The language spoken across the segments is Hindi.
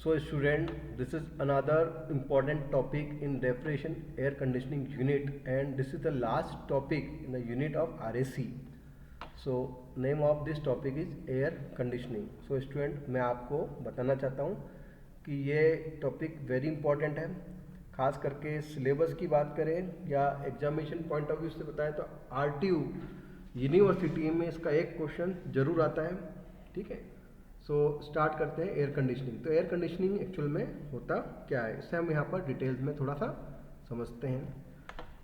So student, this is another important topic in refrigeration air conditioning unit, and this is the last topic in the unit of RAC. So name of this topic is air conditioning. So student, मैं आपको बताना चाहता हूँ कि ये टॉपिक वेरी इंपॉर्टेंट है, खास करके सिलेबस की बात करें या एग्जामिनेशन पॉइंट ऑफ व्यू से बताएं तो RTU यूनिवर्सिटी में इसका एक क्वेश्चन जरूर आता है। ठीक है, सो स्टार्ट करते हैं एयर कंडीशनिंग। तो एयर कंडीशनिंग एक्चुअल में होता क्या है, इससे हम यहाँ पर डिटेल्स में थोड़ा सा समझते हैं।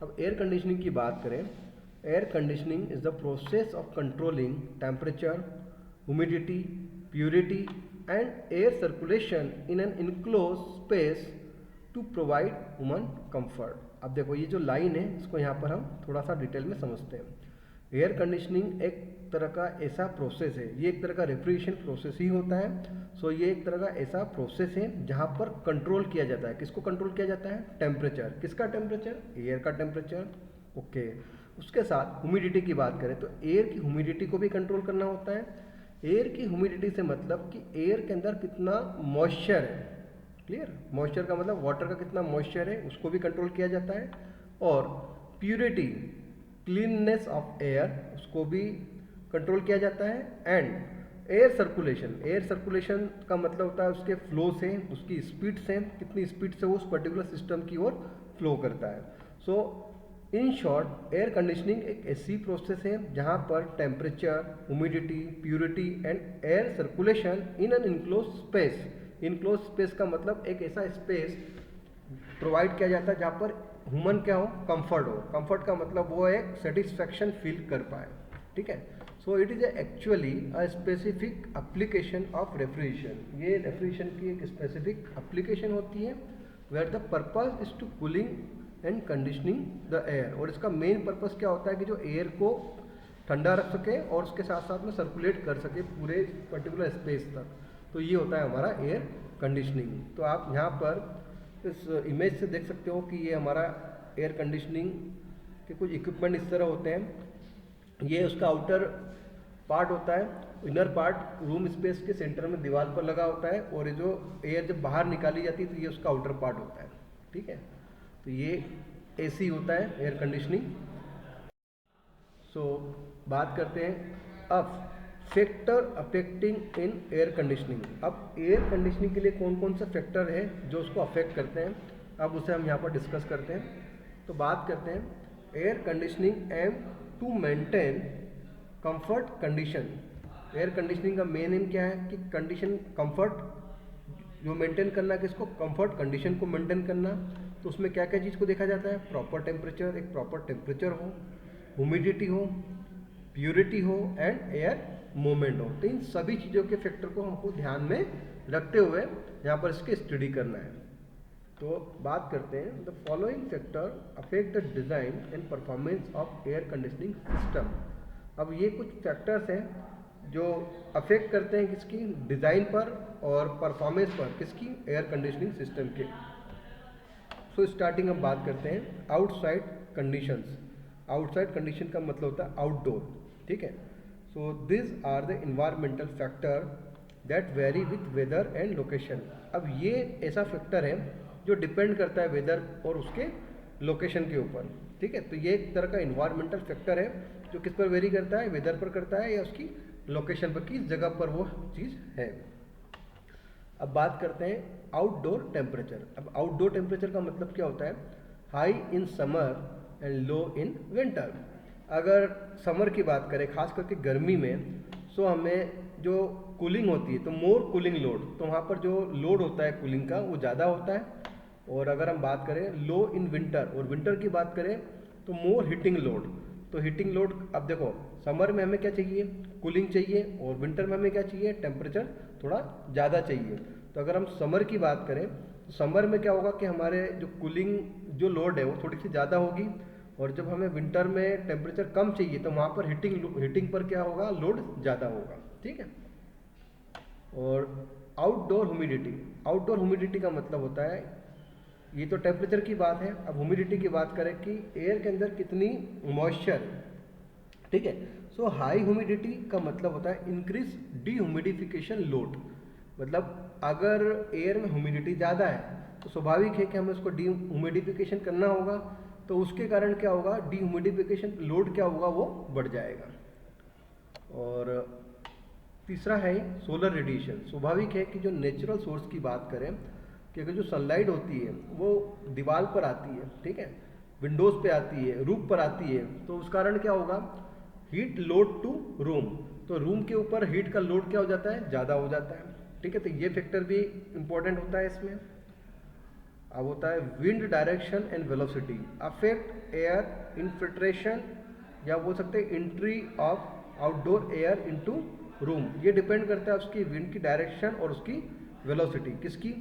अब एयर कंडीशनिंग की बात करें, air conditioning is the process of controlling temperature, humidity, purity and air circulation in an enclose space to provide human comfort. अब देखो ये जो लाइन है इसको यहाँ पर हम थोड़ा सा डिटेल में समझते हैं। एयर कंडीशनिंग एक तरह का ऐसा प्रोसेस है, ये एक तरह का रेफ्रिजरेशन प्रोसेस ही होता है। सो ये एक तरह का ऐसा प्रोसेस है जहाँ पर कंट्रोल किया जाता है। किसको कंट्रोल किया जाता है? टेम्परेचर। किसका टेम्परेचर? एयर का टेम्परेचर। ओके, उसके साथ ह्यूमिडिटी की बात करें तो एयर की ह्यूमिडिटी को भी कंट्रोल करना होता है। एयर की ह्यूमिडिटी से मतलब कि एयर के अंदर कितना मॉइस्चर है। क्लियर? मॉइस्चर का मतलब वाटर का कितना मॉइस्चर है, उसको भी कंट्रोल किया जाता है। और प्योरिटी, क्लीननेस ऑफ एयर, उसको भी कंट्रोल किया जाता है। And air circulation, air circulation का मतलब होता है उसके फ्लो से, उसकी स्पीड से, कितनी स्पीड से वो उस पर्टिकुलर सिस्टम की ओर फ्लो करता है। सो इन शॉर्ट, एयर कंडीशनिंग एक ऐसी प्रोसेस है जहाँ पर temperature, humidity, purity and air circulation in an enclose space, enclose space का मतलब एक ऐसा स्पेस प्रोवाइड किया जाता है जहाँ पर ह्यूमन क्या हो, कंफर्ट हो। कंफर्ट का मतलब वो एक सेटिस्फैक्शन फील कर पाए। ठीक है, so it is actually a specific application of refrigeration. ये रेफ्रिजरेशन की एक स्पेसिफिक एप्लीकेशन होती है where the purpose is to cooling and conditioning the air. और इसका मेन पर्पज क्या होता है कि जो एयर को ठंडा रख सके और उसके साथ साथ में सर्कुलेट कर सके पूरे पर्टिकुलर स्पेस तक। तो ये होता है हमारा एयर कंडीशनिंग। तो आप यहाँ पर इस इमेज से देख सकते हो कि ये हमारा एयर कंडीशनिंग के कुछ इक्विपमेंट इस तरह होते हैं। ये उसका आउटर पार्ट होता है, इनर पार्ट रूम स्पेस के सेंटर में दीवार पर लगा होता है, और ये जो एयर जब बाहर निकाली जाती है तो ये उसका आउटर पार्ट होता है। ठीक है, तो ये एसी होता है एयर कंडीशनिंग। सो बात करते हैं अब factor affecting in air conditioning. अब एयर कंडीशनिंग के लिए कौन कौन से फैक्टर है जो उसको अफेक्ट करते हैं, अब उसे हम यहाँ पर डिस्कस करते हैं। तो बात करते हैं air conditioning aim to maintain comfort condition. Air conditioning का मेन एम क्या है कि कंडीशन कंफर्ट जो मेंटेन करना, किसको? कंफर्ट कंडीशन को मेंटेन करना। तो उसमें क्या क्या चीज़ को देखा जाता है? प्रॉपर टेम्परेचर, एक प्रॉपर टेम्परेचर हो, ह्यूमिडिटी हो, प्योरिटी हो एंड एयर मूवमेंट हो। तो इन सभी चीज़ों के फैक्टर को हमको ध्यान में रखते हुए यहाँ पर इसकी स्टडी करना है। तो बात करते हैं the following factor affect the design and performance of air conditioning system. अब ये कुछ फैक्टर्स हैं जो अफेक्ट करते हैं किसकी? डिज़ाइन पर और परफॉर्मेंस पर, किसकी? एयर कंडीशनिंग सिस्टम के। सो स्टार्टिंग हम बात करते हैं आउटसाइड कंडीशंस। आउटसाइड कंडीशन का मतलब होता है आउटडोर। ठीक है, so this are the environmental factor that vary with weather and location. अब ये ऐसा फैक्टर है जो डिपेंड करता है वेदर और उसके लोकेशन के ऊपर। ठीक है, तो ये एक तरह का इन्वायरमेंटल फैक्टर है जो किस पर वेरी करता है? वेदर पर करता है या उसकी लोकेशन पर, किस जगह पर वो चीज़ है। अब बात करते हैं आउटडोर टेम्परेचर। अब आउटडोर टेम्परेचर का मतलब क्या होता है? High in summer and low in winter. अगर समर की बात करें, खास करके गर्मी में, सो हमें जो कूलिंग होती है तो मोर कूलिंग लोड, तो वहाँ पर जो लोड होता है कूलिंग का वो ज़्यादा होता है। और अगर हम बात करें लो इन विंटर, और विंटर की बात करें तो मोर हीटिंग लोड। तो हीटिंग लोड, अब देखो समर में हमें क्या चाहिए? कूलिंग चाहिए, और विंटर में हमें क्या चाहिए? टेम्परेचर थोड़ा ज़्यादा चाहिए। तो अगर हम समर की बात करें तो समर में क्या होगा कि हमारे जो कूलिंग जो लोड है वो थोड़ी सी ज़्यादा होगी, और जब हमें विंटर में टेम्परेचर कम चाहिए तो वहाँ पर हीटिंग पर क्या होगा? लोड ज़्यादा होगा। ठीक है, और आउटडोर ह्यूमिडिटी। आउटडोर ह्यूमिडिटी का मतलब होता है, ये तो टेम्परेचर की बात है, अब ह्यूमिडिटी की बात करें कि एयर के अंदर कितनी मॉइस्चर। ठीक है, सो हाई ह्यूमिडिटी का मतलब होता है इंक्रीज डी ह्यूमिडिफिकेशन लोड। मतलब अगर एयर में ह्यूमिडिटी ज़्यादा है तो स्वाभाविक है कि हमें उसको डी करना होगा, तो उसके कारण क्या होगा, डी लोड क्या होगा, वो बढ़ जाएगा। और तीसरा है सोलर रेडिएशन। स्वाभाविक है कि जो नेचुरल सोर्स की बात करें कि अगर जो सनलाइट होती है वो दीवार पर आती है, ठीक है, विंडोज़ पे आती है, रूफ पर आती है, तो उस कारण क्या होगा, हीट लोड टू रूम, तो रूम के ऊपर हीट का लोड क्या हो जाता है, ज़्यादा हो जाता है, ठीक है। तो ये फैक्टर भी इम्पोर्टेंट होता है इसमें। अब होता है wind direction and velocity affect air infiltration, या बोल सकते हैं entry of outdoor air into room. ये डिपेंड करता है उसकी विंड की डायरेक्शन और उसकी वेलोसिटी, किसकी,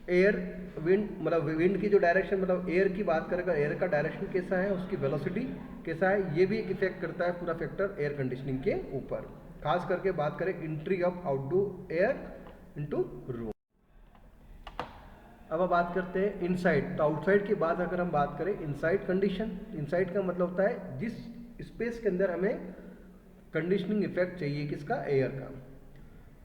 एयर विंड, मतलब विंड की जो डायरेक्शन, मतलब एयर की बात करें, एयर का डायरेक्शन कैसा है, उसकी वेलोसिटी कैसा है, ये भी एक इफेक्ट करता है पूरा फैक्टर एयर कंडीशनिंग के ऊपर। खास करके बात करें entry of outdoor air into room. अब हम बात करते हैं इनसाइड। तो आउटसाइड की बात अगर हम बात करें, इनसाइड कंडीशन, इनसाइड का मतलब होता है जिस स्पेस के अंदर हमें कंडीशनिंग इफेक्ट चाहिए, किसका, एयर का।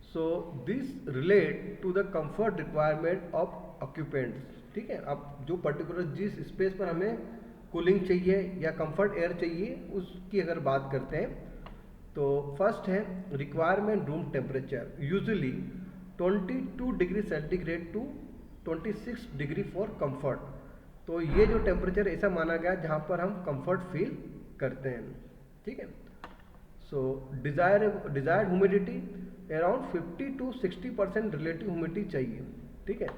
So this relate to the comfort requirement of occupants, ठीक है। अब जो पर्टिकुलर जिस स्पेस पर हमें कूलिंग चाहिए या कंफर्ट एयर चाहिए, उसकी अगर बात करते हैं, तो फर्स्ट है requirement room temperature, usually 22 degree centigrade to 26 degree for comfort. तो ये जो टेम्परेचर ऐसा माना गया जहाँ पर हम कंफर्ट फील करते हैं, ठीक है। So desired humidity around 50 to 60% relative humidity चाहिए, ठीक है।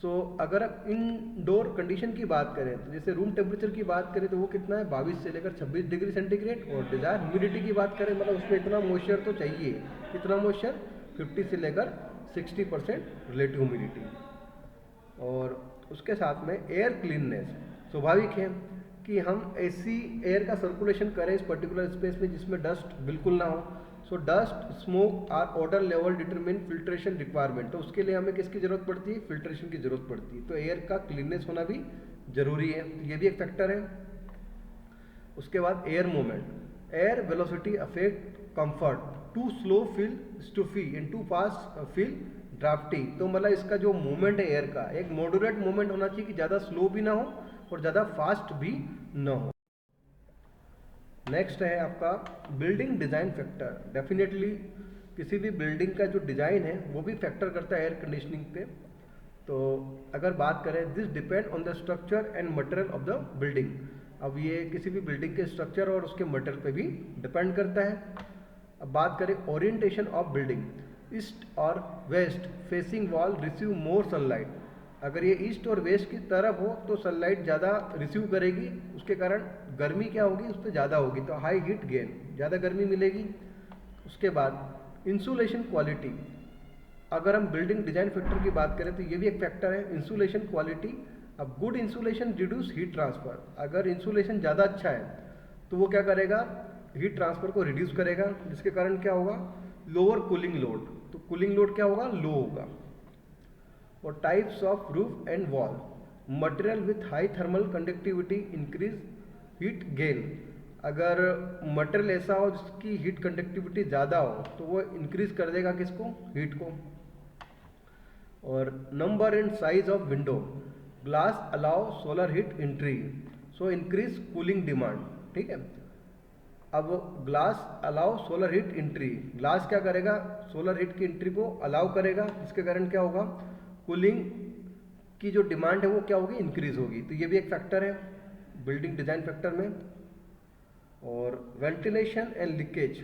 सो अगर आप इनडोर कंडीशन की बात करें, तो जैसे रूम टेम्परेचर की बात करें तो वो कितना है, 22 से लेकर 26 डिग्री सेंटीग्रेड, और डिजायर ह्यूमिडिटी की बात करें, मतलब उसमें इतना मॉइस्चर तो चाहिए, कितना मॉइस्चर, 50 से लेकर 60% रिलेटिव ह्यूमिडिटी। और उसके साथ में एयर क्लीननेस, स्वाभाविक है कि हम ऐसी एयर का सर्कुलेशन करें इस पर्टिकुलर स्पेस में जिसमें डस्ट बिल्कुल ना हो। सो डस्ट, स्मोक और order level determine filtration requirement, तो उसके लिए हमें किसकी जरूरत पड़ती है, फिल्ट्रेशन की जरूरत पड़ती है। तो एयर का क्लीननेस होना भी जरूरी है, तो ये भी एक फैक्टर है। उसके बाद air movement, air velocity affect comfort, too slow feel stuffy and too fast feel drafty. तो मतलब इसका जो मूवमेंट है एयर का, एक मॉडरेट मूवमेंट होना चाहिए कि ज़्यादा स्लो भी ना हो और ज़्यादा फास्ट भी ना हो। नेक्स्ट है आपका बिल्डिंग डिज़ाइन फैक्टर। डेफिनेटली किसी भी बिल्डिंग का जो डिज़ाइन है वो भी फैक्टर करता है एयर कंडीशनिंग पे। तो अगर बात करें, this depend on the structure and material of the building. अब ये किसी भी बिल्डिंग के स्ट्रक्चर और उसके मटेरियल पे भी डिपेंड करता है। अब बात करें ओरिएंटेशन ऑफ बिल्डिंग, ईस्ट और वेस्ट फेसिंग वॉल रिसीव मोर सनलाइट। अगर ये ईस्ट और वेस्ट की तरफ हो तो सनलाइट ज़्यादा रिसीव करेगी, उसके कारण गर्मी क्या होगी, उस पर ज़्यादा होगी, तो हाई हीट गेन, ज़्यादा गर्मी मिलेगी। उसके बाद इंसुलेशन क्वालिटी, अगर हम बिल्डिंग डिजाइन फैक्टर की बात करें तो ये भी एक फैक्टर है, इंसुलेशन क्वालिटी। अब good insulation reduce heat transfer, अगर इंसुलेशन ज़्यादा अच्छा है तो वो क्या करेगा, हीट ट्रांसफर को रिड्यूस करेगा, जिसके कारण क्या होगा, लोअर कूलिंग लोड, तो कूलिंग लोड क्या होगा, लो होगा। और types of roof and wall, material with high thermal conductivity increase heat gain, अगर मटेरियल ऐसा हो जिसकी हीट कंडक्टिविटी ज़्यादा हो तो वो इंक्रीज कर देगा किसको, हीट को। और number and size of window, glass allow solar heat entry, so increase cooling demand, ठीक है। अब glass allow solar heat entry, glass क्या करेगा, सोलर हीट की एंट्री को अलाउ करेगा, जिसके कारण क्या होगा, कूलिंग की जो डिमांड है वो क्या होगी, इंक्रीज होगी। तो ये भी एक फैक्टर है बिल्डिंग डिजाइन फैक्टर में। और ventilation and leakage,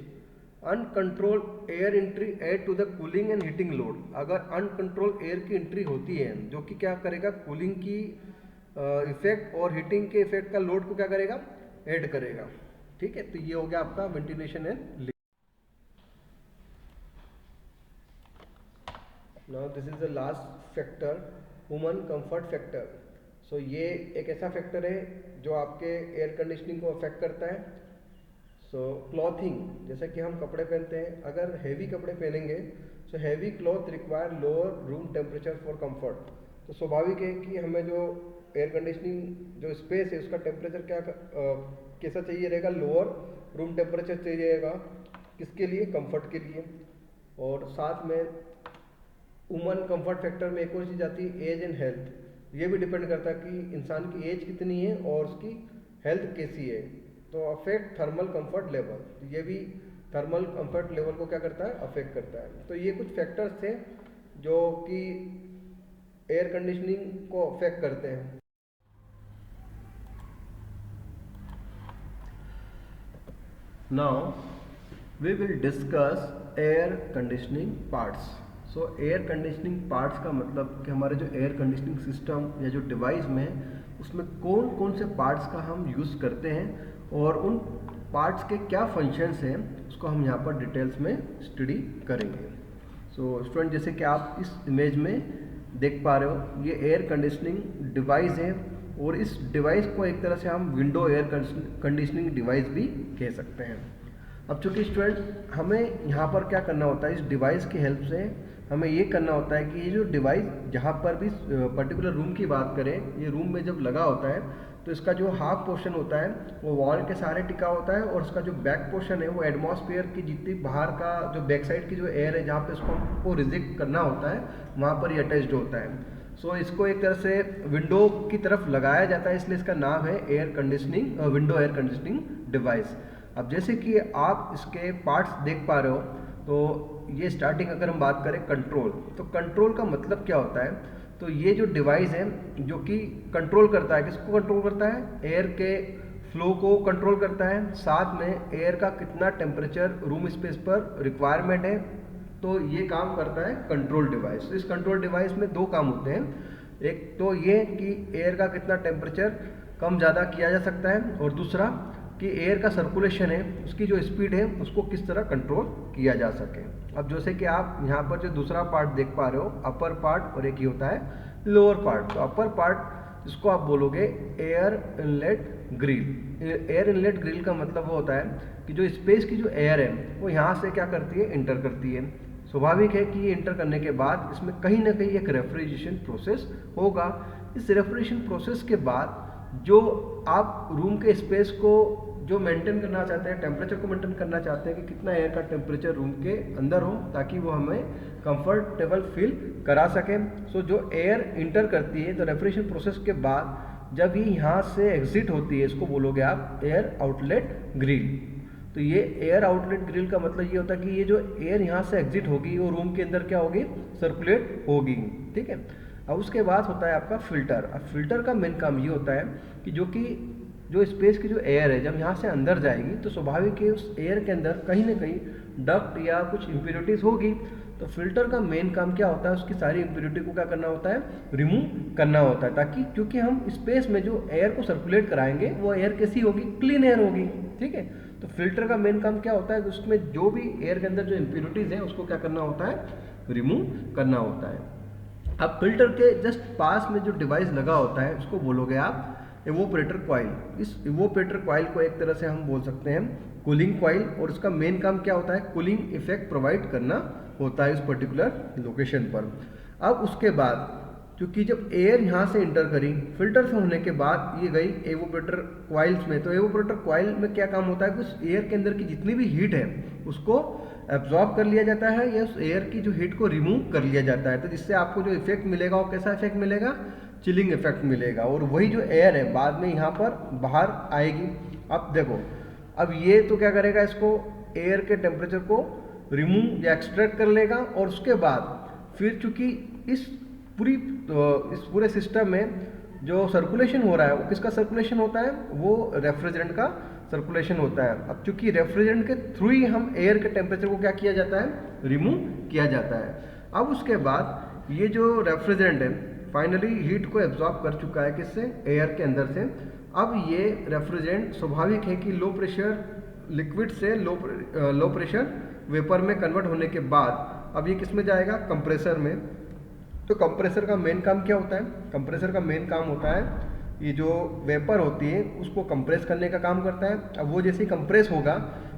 uncontrol air entry add to the cooling and heating load, अगर अनकंट्रोल एयर की एंट्री होती है जो कि क्या करेगा, कूलिंग की इफेक्ट और हीटिंग के इफेक्ट का लोड को क्या करेगा, ऐड करेगा, ठीक है। तो ये हो गया आपका ventilation and leakage. Now this is the last factor, human comfort factor. So ये एक ऐसा फैक्टर है जो आपके एयर कंडीशनिंग को अफेक्ट करता है। सो क्लॉथिंग, जैसा कि हम कपड़े पहनते हैं, अगर हैवी कपड़े पहनेंगे so heavy cloth require lower room temperature for comfort. तो स्वाभाविक है कि हमें जो एयर कंडीशनिंग जो स्पेस है उसका टेम्परेचर क्या कैसा चाहिए रहेगा, लोअर रूम टेम्परेचर चाहिए रहेगा, किसके लिए, कंफर्ट के लिए। और साथ में वुमन कंफर्ट फैक्टर में एक और चीज़ आती है एज एंड हेल्थ। ये भी डिपेंड करता है कि इंसान की एज कितनी है और उसकी हेल्थ कैसी है। तो अफेक्ट थर्मल कंफर्ट लेवल, ये भी थर्मल कंफर्ट लेवल को क्या करता है, अफेक्ट करता है। तो ये कुछ फैक्टर्स थे जो कि एयर कंडीशनिंग को अफेक्ट करते हैं। Now we will discuss air conditioning parts. So air conditioning parts का मतलब कि हमारे जो एयर कंडीशनिंग सिस्टम या जो डिवाइस में उसमें कौन कौन से पार्ट्स का हम यूज़ करते हैं और उन पार्ट्स के क्या फंक्शंस हैं उसको हम यहाँ पर डिटेल्स में स्टडी करेंगे। सो स्टूडेंट, जैसे कि आप इस इमेज में देख पा रहे हो, ये एयर कंडीशनिंग डिवाइस है और इस डिवाइस को एक तरह से हम विंडो एयर कंडीशनिंग डिवाइस भी कह सकते हैं। अब चूंकि स्टूडेंट हमें यहाँ पर क्या करना होता है, इस डिवाइस की हेल्प से हमें ये करना होता है कि ये जो डिवाइस जहाँ पर भी पर्टिकुलर रूम की बात करें, ये रूम में जब लगा होता है तो इसका जो हाफ पोर्शन होता है वो वॉल के सहारे टिका होता है और इसका जो बैक पोर्शन है वो एटमॉस्फेयर की जितनी बाहर का जो बैक साइड की जो एयर है जहाँ पे इसको हमको रिजेक्ट करना होता है वहाँ पर ये अटैच्ड होता है। सो इसको एक तरह से विंडो की तरफ लगाया जाता है, इसलिए इसका नाम है air conditioning, window air conditioning device. अब जैसे कि आप इसके पार्ट्स देख पा रहे हो, तो ये स्टार्टिंग अगर हम बात करें कंट्रोल, तो कंट्रोल का मतलब क्या होता है, तो ये जो डिवाइस है जो कि कंट्रोल करता है, किसको कंट्रोल करता है, एयर के फ्लो को कंट्रोल करता है, साथ में एयर का कितना टेम्परेचर रूम स्पेस पर रिक्वायरमेंट है, तो ये काम करता है कंट्रोल डिवाइस। इस कंट्रोल डिवाइस में दो काम होते हैं, एक तो ये कि एयर का कितना टेम्परेचर कम ज़्यादा किया जा सकता है और दूसरा कि एयर का सर्कुलेशन है उसकी जो स्पीड है उसको किस तरह कंट्रोल किया जा सके। अब जैसे कि आप यहाँ पर जो दूसरा पार्ट देख पा रहे हो, अपर पार्ट और एक ये होता है लोअर पार्ट। तो अपर पार्ट जिसको आप बोलोगे air inlet grill. Air inlet grill का मतलब वो होता है कि जो स्पेस की जो एयर है वो यहाँ से क्या करती है, इंटर करती है। स्वाभाविक है कि ये इंटर करने के बाद इसमें कहीं ना कहीं एक रेफ्रिजरेशन प्रोसेस होगा। इस रेफ्रिजरेशन प्रोसेस के बाद जो आप रूम के स्पेस को जो मेंटेन करना चाहते हैं, टेम्परेचर को मेंटेन करना चाहते हैं कि कितना एयर का टेम्परेचर रूम के अंदर हो ताकि वो हमें कंफर्टेबल फील करा सके। सो जो एयर इंटर करती है तो रेफ्रिजरेशन प्रोसेस के बाद जब ये यहाँ से एग्जिट होती है, इसको बोलोगे आप एयर आउटलेट ग्रिल। तो ये एयर आउटलेट ग्रिल का मतलब ये होता है कि ये जो एयर यहाँ से एग्जिट होगी वो रूम के अंदर क्या होगी, सर्कुलेट होगी। ठीक है। अब उसके बाद होता है आपका फिल्टर। अब फिल्टर का मेन काम ये होता है कि जो स्पेस की जो एयर है जब यहाँ से अंदर जाएगी तो स्वाभाविक है उस एयर के अंदर कहीं ना कहीं डक्ट या कुछ इम्प्योरिटीज़ होगी। तो फिल्टर का मेन काम क्या होता है, उसकी सारी इम्प्योरिटी को क्या करना होता है, रिमूव करना होता है, ताकि क्योंकि हम स्पेस में जो एयर को सर्कुलेट कराएंगे वो एयर कैसी होगी, क्लीन एयर होगी। ठीक है। तो फिल्टर का मेन काम क्या होता है, उसमें जो भी एयर के अंदर जो इम्प्योरिटीज़ है उसको क्या करना होता है, रिमूव करना होता है। अब फिल्टर के जस्ट पास में जो डिवाइस लगा होता है उसको बोलोगे आप एवोपरेटर कॉइल। इस एवोपरेटर कॉइल को एक तरह से हम बोल सकते हैं कूलिंग कॉइल, और इसका मेन काम क्या होता है, कूलिंग इफेक्ट प्रोवाइड करना होता है इस पर्टिकुलर लोकेशन पर। अब उसके बाद क्योंकि जब एयर यहाँ से इंटर करी, फिल्टर से होने के बाद ये गई एवोपरेटर कॉइल्स में, तो एवोपरेटर कॉइल में क्या काम होता है कि उस एयर के अंदर की जितनी भी हीट है उसको एब्जॉर्ब कर लिया जाता है या उस एयर की जो हीट को रिमूव कर लिया जाता है। तो जिससे आपको जो इफेक्ट मिलेगा वो कैसा इफेक्ट मिलेगा, चिलिंग इफेक्ट मिलेगा, और वही जो एयर है बाद में यहाँ पर बाहर आएगी। अब देखो, अब ये तो क्या करेगा, इसको एयर के टेम्परेचर को रिमूव या एक्सट्रैक्ट कर लेगा, और उसके बाद फिर चूंकि इस पूरे सिस्टम में जो सर्कुलेशन हो रहा है वो किसका सर्कुलेशन होता है, वो रेफ्रिजरेंट का सर्कुलेशन होता है। अब चूंकि रेफ्रिजरेंट के थ्रू ही हम एयर के टेम्परेचर को क्या किया जाता है, रिमूव किया जाता है। अब उसके बाद ये जो रेफ्रिजरेंट है फाइनली हीट को एब्जॉर्ब कर चुका है किससे, एयर के अंदर से। अब ये रेफ्रिजरेंट स्वाभाविक है कि लो प्रेशर लिक्विड से लो प्रेशर वेपर में कन्वर्ट होने के बाद अब ये किस में जाएगा, कंप्रेसर में। तो कंप्रेसर का मेन काम क्या होता है, कंप्रेसर का मेन काम होता है ये जो वेपर होती है उसको कंप्रेस करने का काम करता है। अब वो जैसे ही कंप्रेस होगा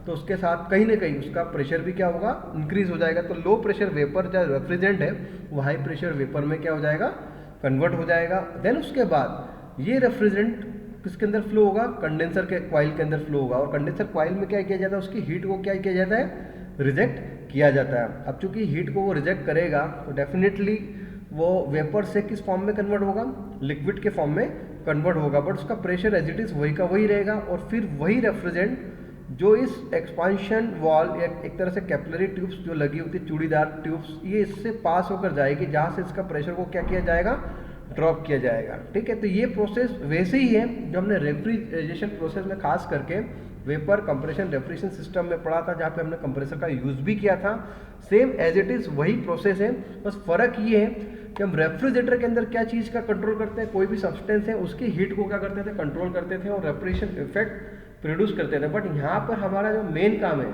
तो उसके साथ कहीं ना कहीं उसका प्रेशर भी क्या होगा, इंक्रीज हो जाएगा। तो लो प्रेशर वेपर जो रेफ्रिजरेंट है वो हाई प्रेशर वेपर में क्या हो जाएगा, कन्वर्ट हो जाएगा। देन उसके बाद ये रेफ्रिजरेंट किसके अंदर फ्लो होगा, कंडेंसर के कॉइल के अंदर फ्लो होगा, और कंडेंसर कॉइल में क्या किया जाता है, उसकी हीट को क्या किया जाता है, रिजेक्ट किया जाता है। अब चूंकि हीट को वो रिजेक्ट करेगा तो डेफिनेटली वो वेपर से किस फॉर्म में कन्वर्ट होगा, लिक्विड के फॉर्म में कन्वर्ट होगा, बट उसका प्रेशर एज इट इज़ वही का वही रहेगा। और फिर वही रेफ्रिजरेंट जो इस एक्सपांशन वॉल या एक तरह से कैपिलरी ट्यूब्स जो लगी होती है, चूड़ीदार ट्यूब्स, ये इससे पास होकर जाएगी जहाँ से इसका प्रेशर को क्या किया जाएगा, ड्रॉप किया जाएगा। ठीक है, तो ये प्रोसेस वैसे ही है जो हमने रेफ्रिजरेशन प्रोसेस में खास करके वेपर कंप्रेशन रेफ्रिजरेशन सिस्टम में पढ़ा था, जहाँ पे हमने कंप्रेसर का यूज़ भी किया था। सेम एज इट इज़ वही प्रोसेस है, बस फ़र्क ये है कि हम रेफ्रिजरेटर के अंदर क्या चीज़ का कंट्रोल करते हैं, कोई भी सब्सटेंस है उसकी हीट को क्या करते थे, कंट्रोल करते थे और रेफ्रिजरेशन इफेक्ट प्रोड्यूस करते थे। बट यहाँ पर हमारा जो मेन काम है,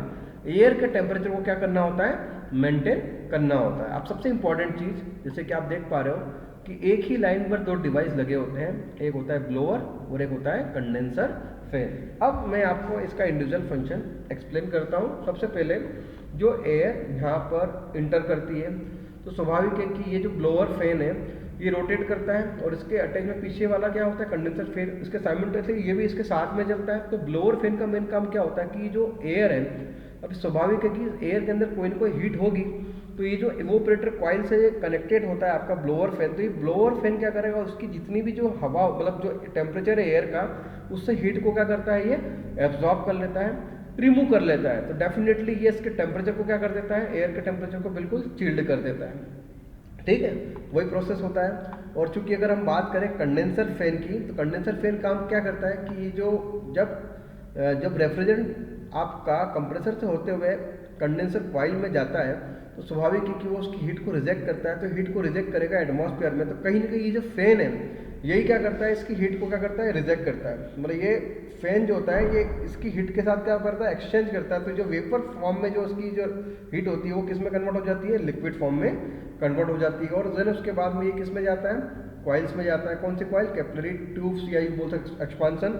एयर के टेम्परेचर को क्या करना होता है, मेंटेन करना होता है। अब सबसे इंपॉर्टेंट चीज़, जैसे कि आप देख पा रहे हो कि एक ही लाइन पर दो डिवाइस लगे होते हैं, एक होता है ब्लोअर और एक होता है कंडेंसर फैन। अब मैं आपको इसका इंडिविजुअल फंक्शन एक्सप्लेन करता हूँ। सबसे पहले जो एयर यहाँ पर इंटर करती है, तो स्वाभाविक है कि ये जो ब्लोअर फैन है ये रोटेट करता है और इसके अटैच में पीछे वाला क्या होता है, कंडेंसर फैन, इसके साइमल्टेनियसली ये भी इसके साथ में चलता है। तो ब्लोअर फैन का मेन काम क्या होता है कि जो एयर है, अब स्वाभाविक है कि एयर के अंदर कोई ना कोई हीट होगी, तो ये जो इवोपरेटर कॉइल से कनेक्टेड होता है आपका ब्लोअर फैन, तो ये ब्लोअर फैन क्या करेगा, उसकी जितनी भी जो हवा मतलब जो टेम्परेचर है एयर का, उससे हीट को क्या करता है, ये एब्जॉर्ब कर लेता है, रिमूव कर लेता है। तो डेफिनेटली ये इसके टेम्परेचर को क्या कर देता है, एयर के टेम्परेचर को बिल्कुल चिल्ड कर देता है। ठीक है, वही प्रोसेस होता है। और चूंकि अगर हम बात करें कंडेंसर फैन की, तो कंडेंसर फैन काम क्या करता है कि जो जब रेफ्रिजरेंट आपका कंप्रेसर से होते हुए कंडेंसर कॉइल में जाता है, तो स्वाभाविक है कि वो उसकी हीट को रिजेक्ट करता है। तो हीट को रिजेक्ट करेगा एटमॉस्फेयर में, तो कहीं ना कहीं ये जो फैन है यही क्या करता है, इसकी हीट को क्या करता है, रिजेक्ट करता है। मतलब ये फैन जो होता है ये इसकी हीट के साथ क्या करता है, एक्सचेंज करता है। तो जो वेपर फॉर्म में जो उसकी जो हीट होती है वो किस में कन्वर्ट हो जाती है, लिक्विड फॉर्म में कन्वर्ट हो जाती है। और देन उसके बाद में ये किस में जाता है, कॉइल्स में जाता है। कौन सी कॉइल, कैपिलरी ट्यूब्स या ये बोल सकते एक्सपांसन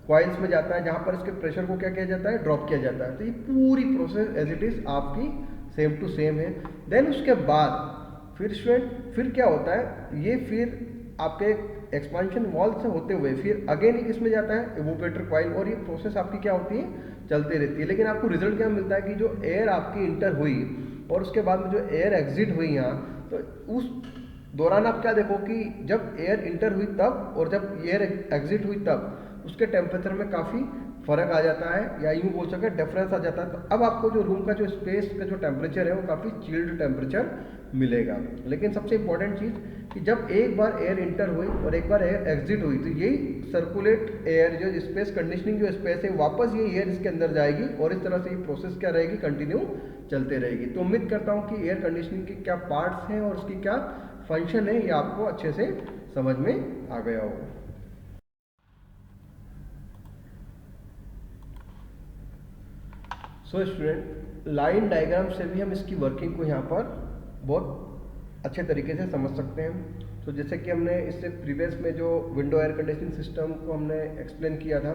कॉइल्स में जाता है, जहाँ पर इसके प्रेशर को क्या किया जाता है, ड्रॉप किया जाता है। तो ये पूरी प्रोसेस एज इट इज़ आपकी सेम टू सेम है। देन उसके बाद फिर क्या होता है, ये फिर आपके एक्सपांशन वॉल से होते हुए फिर अगेन किस में जाता है, इवोपरेटर कॉइल, और ये प्रोसेस आपकी क्या होती है, चलती रहती है। लेकिन आपको रिजल्ट क्या मिलता है कि जो एयर आपकी इंटर हुई और उसके बाद में जो एयर एग्जिट हुई यहाँ, तो उस दौरान आप क्या देखो कि जब एयर इंटर हुई तब और जब एयर एग्जिट हुई तब उसके टेम्परेचर में काफ़ी फ़र्क आ जाता है, या यूँ बोल सके डिफरेंस आ जाता है। तो अब आपको जो रूम का जो स्पेस का जो टेम्परेचर है वो काफ़ी चिल्ड टेम्परेचर मिलेगा। लेकिन सबसे इंपॉर्टेंट चीज़ कि जब एक बार एयर इंटर हुई और एक बार एयर एग्जिट हुई, तो यही सर्कुलेट एयर जो स्पेस कंडीशनिंग जो स्पेस है वापस ये एयर इसके अंदर जाएगी और इस तरह से ये प्रोसेस क्या रहेगी, कंटिन्यू चलते रहेगी। तो उम्मीद करता हूँ कि एयर कंडीशनिंग के क्या पार्ट्स हैं और उसकी क्या फंक्शन है ये आपको अच्छे से समझ में आ गया होगा। सो स्टूडेंट, लाइन डायग्राम से भी हम इसकी वर्किंग को यहाँ पर बहुत अच्छे तरीके से समझ सकते हैं। तो जैसे कि हमने इससे प्रीवियस में जो विंडो एयर कंडीशनिंग सिस्टम को हमने एक्सप्लेन किया था,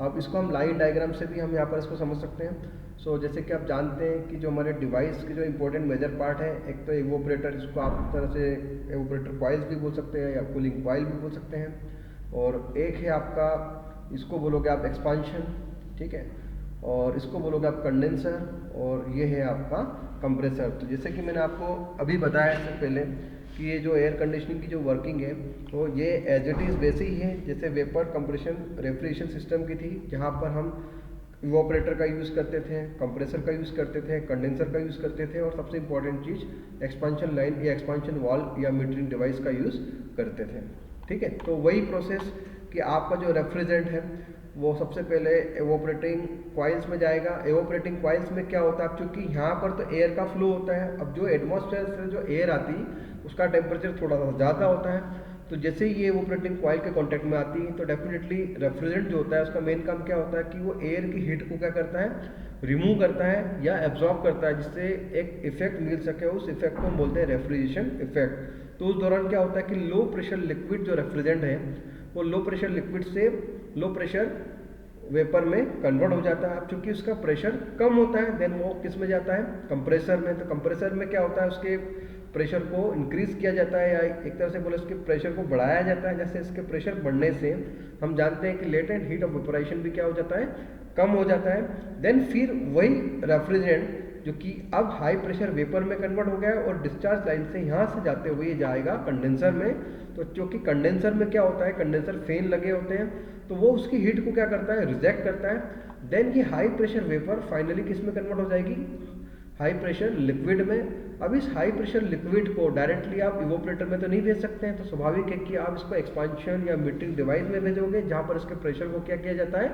अब इसको हम लाइन डायग्राम से भी हम यहाँ पर इसको समझ सकते हैं। सो जैसे कि आप जानते हैं कि जो हमारे डिवाइस के जो इंपॉर्टेंट मेजर पार्ट है, एक तो इवोपरेटर, जिसको आप तरह से इवोपरेटर कॉइल्स भी बोल सकते हैं या कूलिंग कॉइल भी बोल सकते हैं, और एक है आपका, इसको बोलोगे आप एक्सपांशन, ठीक है, और इसको बोलोगे आप कंडेंसर, और ये है आपका कंप्रेसर। तो जैसे कि मैंने आपको अभी बताया इससे पहले कि ये जो एयर कंडीशनिंग की जो वर्किंग है तो ये एज इट इज़ वैसे ही है जैसे वेपर कंप्रेशन रेफ्रिजरेशन सिस्टम की थी, जहाँ पर हम इवोपरेटर का यूज़ करते थे, कंप्रेसर का यूज़ करते थे, कंडेंसर का यूज़ करते थे, और सबसे इंपॉर्टेंट चीज़ एक्सपांशन लाइन या एक्सपांशन वाल्व या मीटरिंग डिवाइस का यूज़ करते थे। ठीक है, तो वही प्रोसेस कि आपका जो रेफ्रिजरेंट है वो सबसे पहले एवोपरेटिंग कॉइल्स में जाएगा। एवोपरेटिंग कॉइल्स में क्या होता है, क्योंकि यहाँ पर तो एयर का फ्लो होता है, अब जो एटमॉस्फेयर से जो एयर आती है उसका टेम्परेचर थोड़ा सा ज़्यादा होता है, तो जैसे ही ये एवोपरेटिंग कॉइल के कांटेक्ट में आती है तो डेफिनेटली रेफ्रिजरेंट जो होता है उसका मेन काम क्या होता है कि वो एयर की हीट को क्या करता है, रिमूव करता है या एब्जॉर्ब करता है, जिससे एक इफेक्ट मिल सके। उस इफेक्ट को हम बोलते हैं रेफ्रिजरेशन इफेक्ट। तो उस दौरान क्या होता है कि लो प्रेशर लिक्विड जो रेफ्रिजरेंट है वो लो प्रेशर लिक्विड से लो प्रेशर वेपर में कन्वर्ट हो जाता है। अब चूंकि उसका प्रेशर कम होता है देन वो किस में जाता है, कंप्रेसर में। तो कंप्रेसर में क्या होता है, उसके प्रेशर को इंक्रीज किया जाता है, या एक तरह से बोले उसके प्रेशर को बढ़ाया जाता है। जैसे इसके प्रेशर बढ़ने से हम जानते हैं कि लेटेंट हीट ऑफ वेपोराइजेशन भी क्या हो जाता है, कम हो जाता है। देन फिर वही रेफ्रिजरेंट जो कि अब हाई प्रेशर वेपर में कन्वर्ट हो गया है और डिस्चार्ज लाइन से यहाँ से जाते हुए ये जाएगा कंडेंसर में। तो क्योंकि कंडेंसर में क्या होता है, कंडेंसर फैन लगे होते हैं, तो वो उसकी हीट को क्या करता है, रिजेक्ट करता है। देन ये हाई प्रेशर वेपर फाइनली किस में कन्वर्ट हो जाएगी, हाई प्रेशर लिक्विड में। अब इस हाई प्रेशर लिक्विड को डायरेक्टली आप इवोपरेटर में तो नहीं भेज सकते हैं, तो स्वाभाविक है कि आप इसको एक्सपांशन या मीटरिंग डिवाइस में भेजोगे, जहां पर इसके प्रेशर को क्या किया जाता है,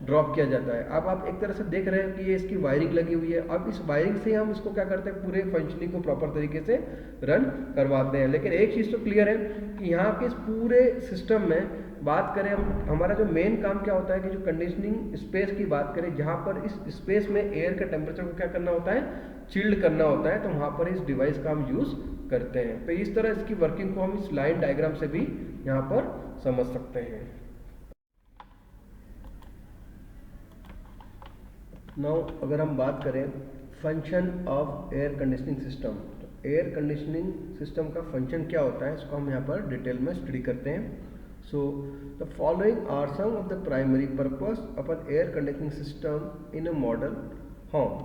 ड्रॉप किया जाता है। अब आप एक तरह से देख रहे हैं कि ये इसकी वायरिंग लगी हुई है। अब इस वायरिंग से हम इसको क्या करते हैं, पूरे फंक्शनिंग को प्रॉपर तरीके से रन करवाते हैं। लेकिन एक चीज़ तो क्लियर है कि यहाँ के इस पूरे सिस्टम में बात करें हम, हमारा जो मेन काम क्या होता है कि जो कंडीशनिंग स्पेस की बात करें, जहाँ पर इस स्पेस में एयर के टेम्परेचर को क्या करना होता है, चिल्ड करना होता है, तो वहाँ पर इस डिवाइस का हम यूज़ करते हैं। तो इस तरह इसकी वर्किंग को हम इस लाइन डायग्राम से भी यहाँ पर समझ सकते हैं। नाउ अगर हम बात करें function of air conditioning system, तो एयर कंडीशनिंग सिस्टम का फंक्शन क्या होता है, इसको हम यहाँ पर डिटेल में स्टडी करते हैं। So, the following are some of the primary purpose of an air conditioning system in a model home.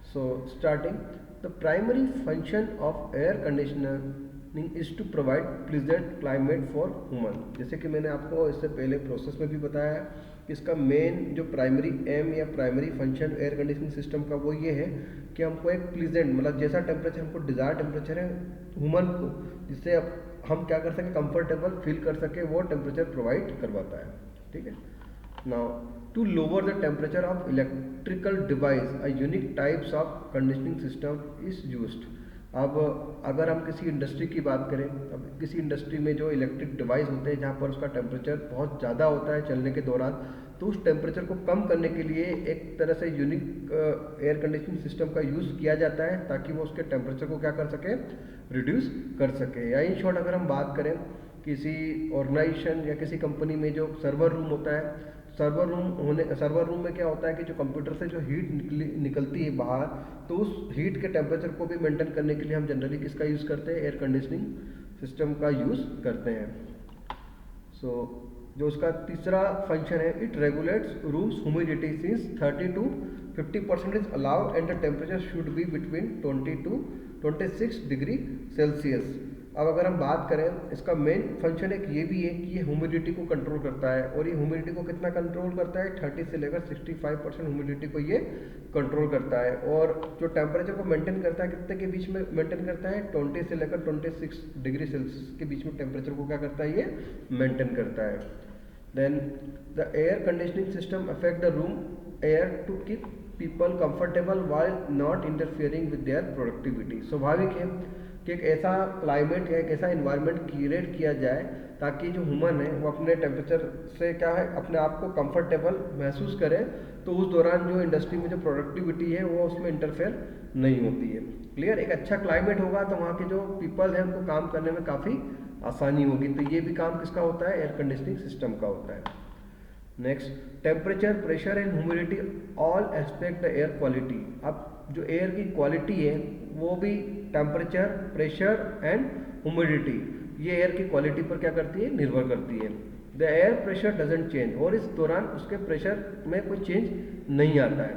So, starting, the primary function of air conditioning is to provide pleasant climate for human. जैसे कि मैंने आपको इससे पहले प्रोसेस में भी बताया कि इसका मेन जो प्राइमरी एम या primary function air conditioning system का वो ये है कि हमको एक प्लीजेंट, मतलब जैसा टेम्परेचर हमको डिजायर टेम्परेचर है ह्यूमन को, जिससे हम क्या कर सकें, कंफर्टेबल फील कर सके, वो टेम्परेचर प्रोवाइड करवाता है। ठीक है। Now to lower the temperature of electrical device a unique types of conditioning system is used. अब अगर हम किसी इंडस्ट्री की बात करें, अब किसी इंडस्ट्री में जो इलेक्ट्रिक डिवाइस होते हैं जहाँ पर उसका टेम्परेचर बहुत ज़्यादा होता है चलने के दौरान, तो उस टेम्परेचर को कम करने के लिए एक तरह से यूनिक एयर कंडीशनिंग सिस्टम का यूज़ किया जाता है, ताकि वो उसके टेम्परेचर को क्या कर सके, रिड्यूस कर सके। या इन शॉर्ट अगर हम बात करें किसी ऑर्गेनाइजेशन या किसी कंपनी में जो सर्वर रूम होता है, सर्वर रूम में क्या होता है कि जो कंप्यूटर से जो हीट निकलती है बाहर, तो उस हीट के टेम्परेचर को भी मेंटेन करने के लिए हम जनरली किसका यूज़ करते हैं, एयर कंडीशनिंग सिस्टम का यूज़ करते हैं। सो जो उसका तीसरा फंक्शन है, it regulates rooms humidity since 30 to 50% is allowed and the temperature should be between 20 to 26 degree Celsius. अब अगर हम बात करें, इसका मेन फंक्शन एक ये भी है कि ये ह्यूमिडिटी को कंट्रोल करता है, और ये ह्यूमिडिटी को कितना कंट्रोल करता है, 30 से लेकर 65% ह्यूमिडिटी को ये कंट्रोल करता है। और जो टेम्परेचर को मेंटेन करता है, कितने के बीच में मेंटेन करता है, 20 से लेकर 26 डिग्री सेल्सियस के बीच में टेम्परेचर को क्या करता है, ये मेंटेन करता है। Then the air conditioning system affect the room air to keep people comfortable while not interfering with their productivity. स्वाभाविक है कि एक ऐसा क्लाइमेट या एक ऐसा इन्वायरमेंट क्रिएट किया जाए ताकि जो ह्यूमन है वो अपने टेम्परेचर से क्या है, अपने आप को कंफर्टेबल महसूस करे, तो उस दौरान जो इंडस्ट्री में जो प्रोडक्टिविटी है वो उसमें इंटरफेयर नहीं होती है। क्लियर। एक अच्छा क्लाइमेट होगा तो वहाँ के जो पीपल हैं उनको काम करने में काफ़ी आसानी होगी। तो ये भी काम किसका होता है, एयर कंडीशनिंग सिस्टम का होता है। Next, temperature, pressure and humidity all aspect the air quality. अब जो एयर की क्वालिटी है वो भी टेम्परेचर, प्रेशर एंड ह्यूमिडिटी, ये एयर की क्वालिटी पर क्या करती है, निर्भर करती है। The air pressure doesn't change, और इस दौरान उसके प्रेशर में कोई चेंज नहीं आता है।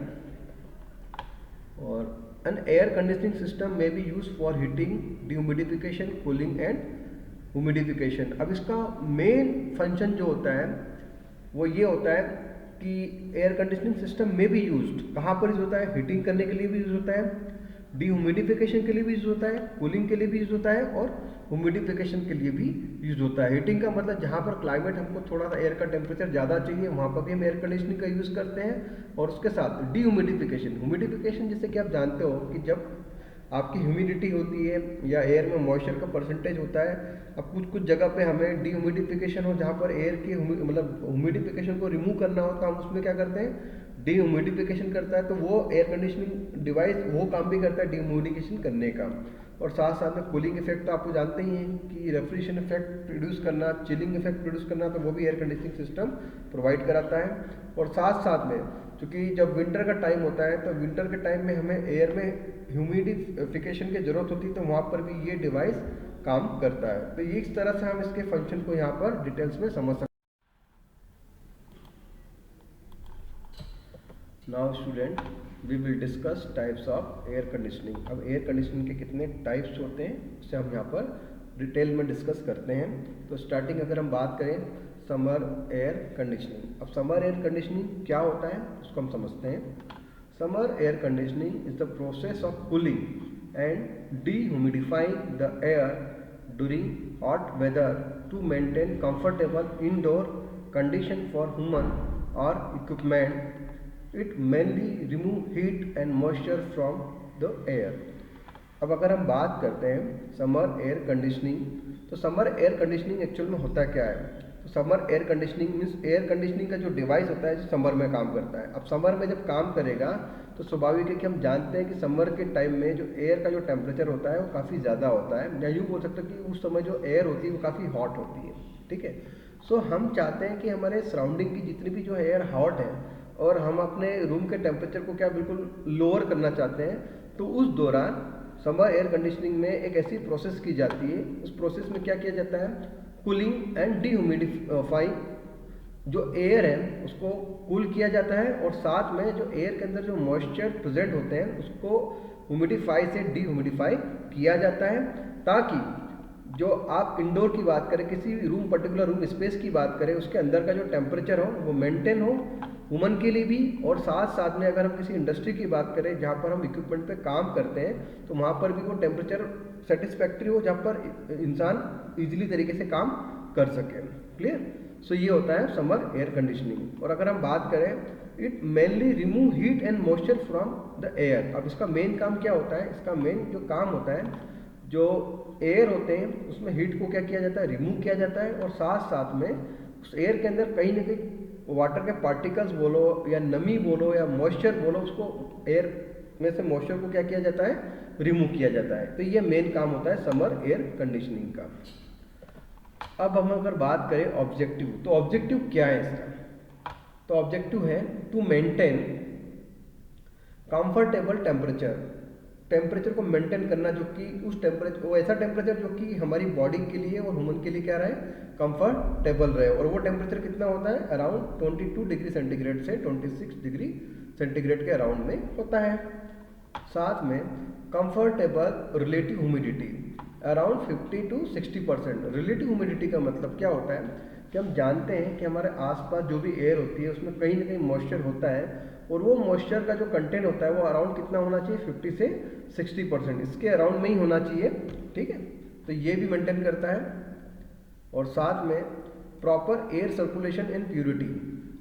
और एन एयर कंडीशनिंग सिस्टम में B use for heating, dehumidification, cooling and humidification. अब इसका मेन फंक्शन जो होता है वो ये होता है कि एयर कंडीशनिंग सिस्टम में भी यूज्ड कहाँ पर यूज होता है, हीटिंग करने के लिए भी यूज होता है, डिह्यूमिडिफिकेशन के लिए भी यूज होता है, कूलिंग के लिए भी यूज होता है, और ह्यूमिडिफिकेशन के लिए भी यूज होता है। हीटिंग का मतलब जहाँ पर क्लाइमेट हमको थोड़ा सा एयर का टेम्परेचर ज़्यादा चाहिए वहाँ पर भी हम एयर कंडीशनिंग का यूज़ करते हैं। और उसके साथ डिह्यूमिडिफिकेशन, ह्यूमिडिफिकेशन जैसे कि आप जानते हो कि जब आपकी ह्यूमिडिटी होती है या एयर में मॉइस्चर का परसेंटेज होता है, अब कुछ कुछ जगह पे हमें डिह्यूमिडिफिकेशन हो, जहाँ पर एयर की मतलब ह्यूमिडिफिकेशन को रिमूव करना होता है, हम उसमें क्या करते हैं, डिह्यूमिडिफिकेशन करता है। तो वो एयर कंडीशनिंग डिवाइस वो काम भी करता है डिह्यूमिडिफिकेशन करने का। और साथ साथ में कूलिंग इफेक्ट तो आपको जानते ही हैं कि रेफ्रिजरेशन इफेक्ट प्रोड्यूस करना, चिलिंग इफेक्ट प्रोड्यूस करना, तो वो भी एयर कंडीशनिंग सिस्टम प्रोवाइड कराता है। और साथ साथ में क्योंकि जब विंटर का टाइम होता है तो विंटर के टाइम में हमें एयर में ह्यूमिडिफिकेशन की जरूरत होती है, तो वहाँ पर भी ये डिवाइस काम करता है। तो इस तरह से हम इसके फंक्शन को यहाँ पर डिटेल्स में समझ सकते हैं। Now student we will discuss types of air conditioning. अब एयर कंडीशनिंग के कितने टाइप्स होते हैं उसे हम यहाँ पर डिटेल में डिस्कस करते हैं। तो स्टार्टिंग अगर हम बात करें समर एयर कंडीशनिंग। अब समर एयर कंडीशनिंग क्या होता है उसको हम समझते हैं। Summer air conditioning is the process of cooling and dehumidifying the air during hot weather to maintain comfortable indoor condition for human or equipment. It mainly remove heat and moisture from the air. अब अगर हम बात करते हैं समर एयर कंडीशनिंग, तो समर एयर कंडीशनिंग एक्चुअल में होता क्या है। तो summer air conditioning means air conditioning का जो डिवाइस होता है जो समर में काम करता है। अब समर में जब काम करेगा तो स्वाभाविक है कि हम जानते हैं कि समर के टाइम में जो एयर का जो टेम्परेचर होता है वो काफ़ी ज़्यादा होता है, या यूँ बोल सकते हैं कि उस समय जो एयर होती है वो काफ़ी हॉट होती है। ठीक है, सो हम चाहते हैं कि हमारे सराउंडिंग की जितनी भी जो एयर हॉट है और हम अपने रूम के टेम्परेचर को क्या बिल्कुल लोअर करना चाहते हैं, तो उस दौरान समर एयर कंडीशनिंग में एक ऐसी प्रोसेस की जाती है। उस प्रोसेस में क्या किया जाता है, कूलिंग एंड डीह्यूमिडिफाई, जो एयर है उसको कूल किया जाता है और साथ में जो एयर के अंदर जो मॉइस्चर प्रेजेंट होते हैं उसको ह्यूमिडिफाई से डीह्यूमिडिफाई किया जाता है, ताकि जो आप इंडोर की बात करें, किसी भी रूम पर्टिकुलर रूम स्पेस की बात करें, उसके अंदर का जो टेम्परेचर हो वो मेंटेन हो वुमन के लिए भी, और साथ साथ में अगर हम किसी इंडस्ट्री की बात करें जहाँ पर हम इक्विपमेंट पे काम करते हैं तो वहाँ पर भी वो टेम्परेचर सेटिस्फैक्ट्री हो जहाँ पर इंसान इजीली तरीके से काम कर सके। क्लियर। सो ये होता है समर एयर कंडीशनिंग। और अगर हम बात करें it mainly remove heat and moisture from the air. अब इसका मेन काम क्या होता है, इसका मेन जो काम होता है, जो एयर होते हैं उसमें हीट को क्या किया जाता है, रिमूव किया जाता है, और साथ साथ में उस एयर के अंदर कहीं ना कहीं वाटर के पार्टिकल्स बोलो या नमी बोलो या मॉइस्चर बोलो, उसको एयर में से मॉइस्चर को क्या किया जाता है, रिमूव किया जाता है। तो ये मेन काम होता है समर एयर कंडीशनिंग का। अब हम अगर बात करें ऑब्जेक्टिव, तो ऑब्जेक्टिव क्या है इसका, तो ऑब्जेक्टिव है टू मेंटेन कंफर्टेबल टेम्परेचर को मेंटेन करना, जो कि उस टेम्परेचर, वो ऐसा टेम्परेचर जो कि हमारी बॉडी के लिए और ह्यूमन के लिए क्या रहे, कंफर्टेबल रहे। और वो टेम्परेचर कितना होता है, अराउंड 22 डिग्री सेंटीग्रेड से 26 डिग्री सेंटीग्रेड के अराउंड में होता है। साथ में comfortable relative humidity around 50 to 60%। Relative humidity का मतलब क्या होता है कि हम जानते हैं कि हमारे आसपास जो भी एयर होती है उसमें कहीं ना कहीं मॉइस्चर होता है, और वो मॉइस्चर का जो कंटेंट होता है वो अराउंड कितना होना चाहिए, 50 से 60%, इसके अराउंड में ही होना चाहिए। ठीक है, तो ये भी मेंटेन करता है। और साथ में proper air circulation and purity.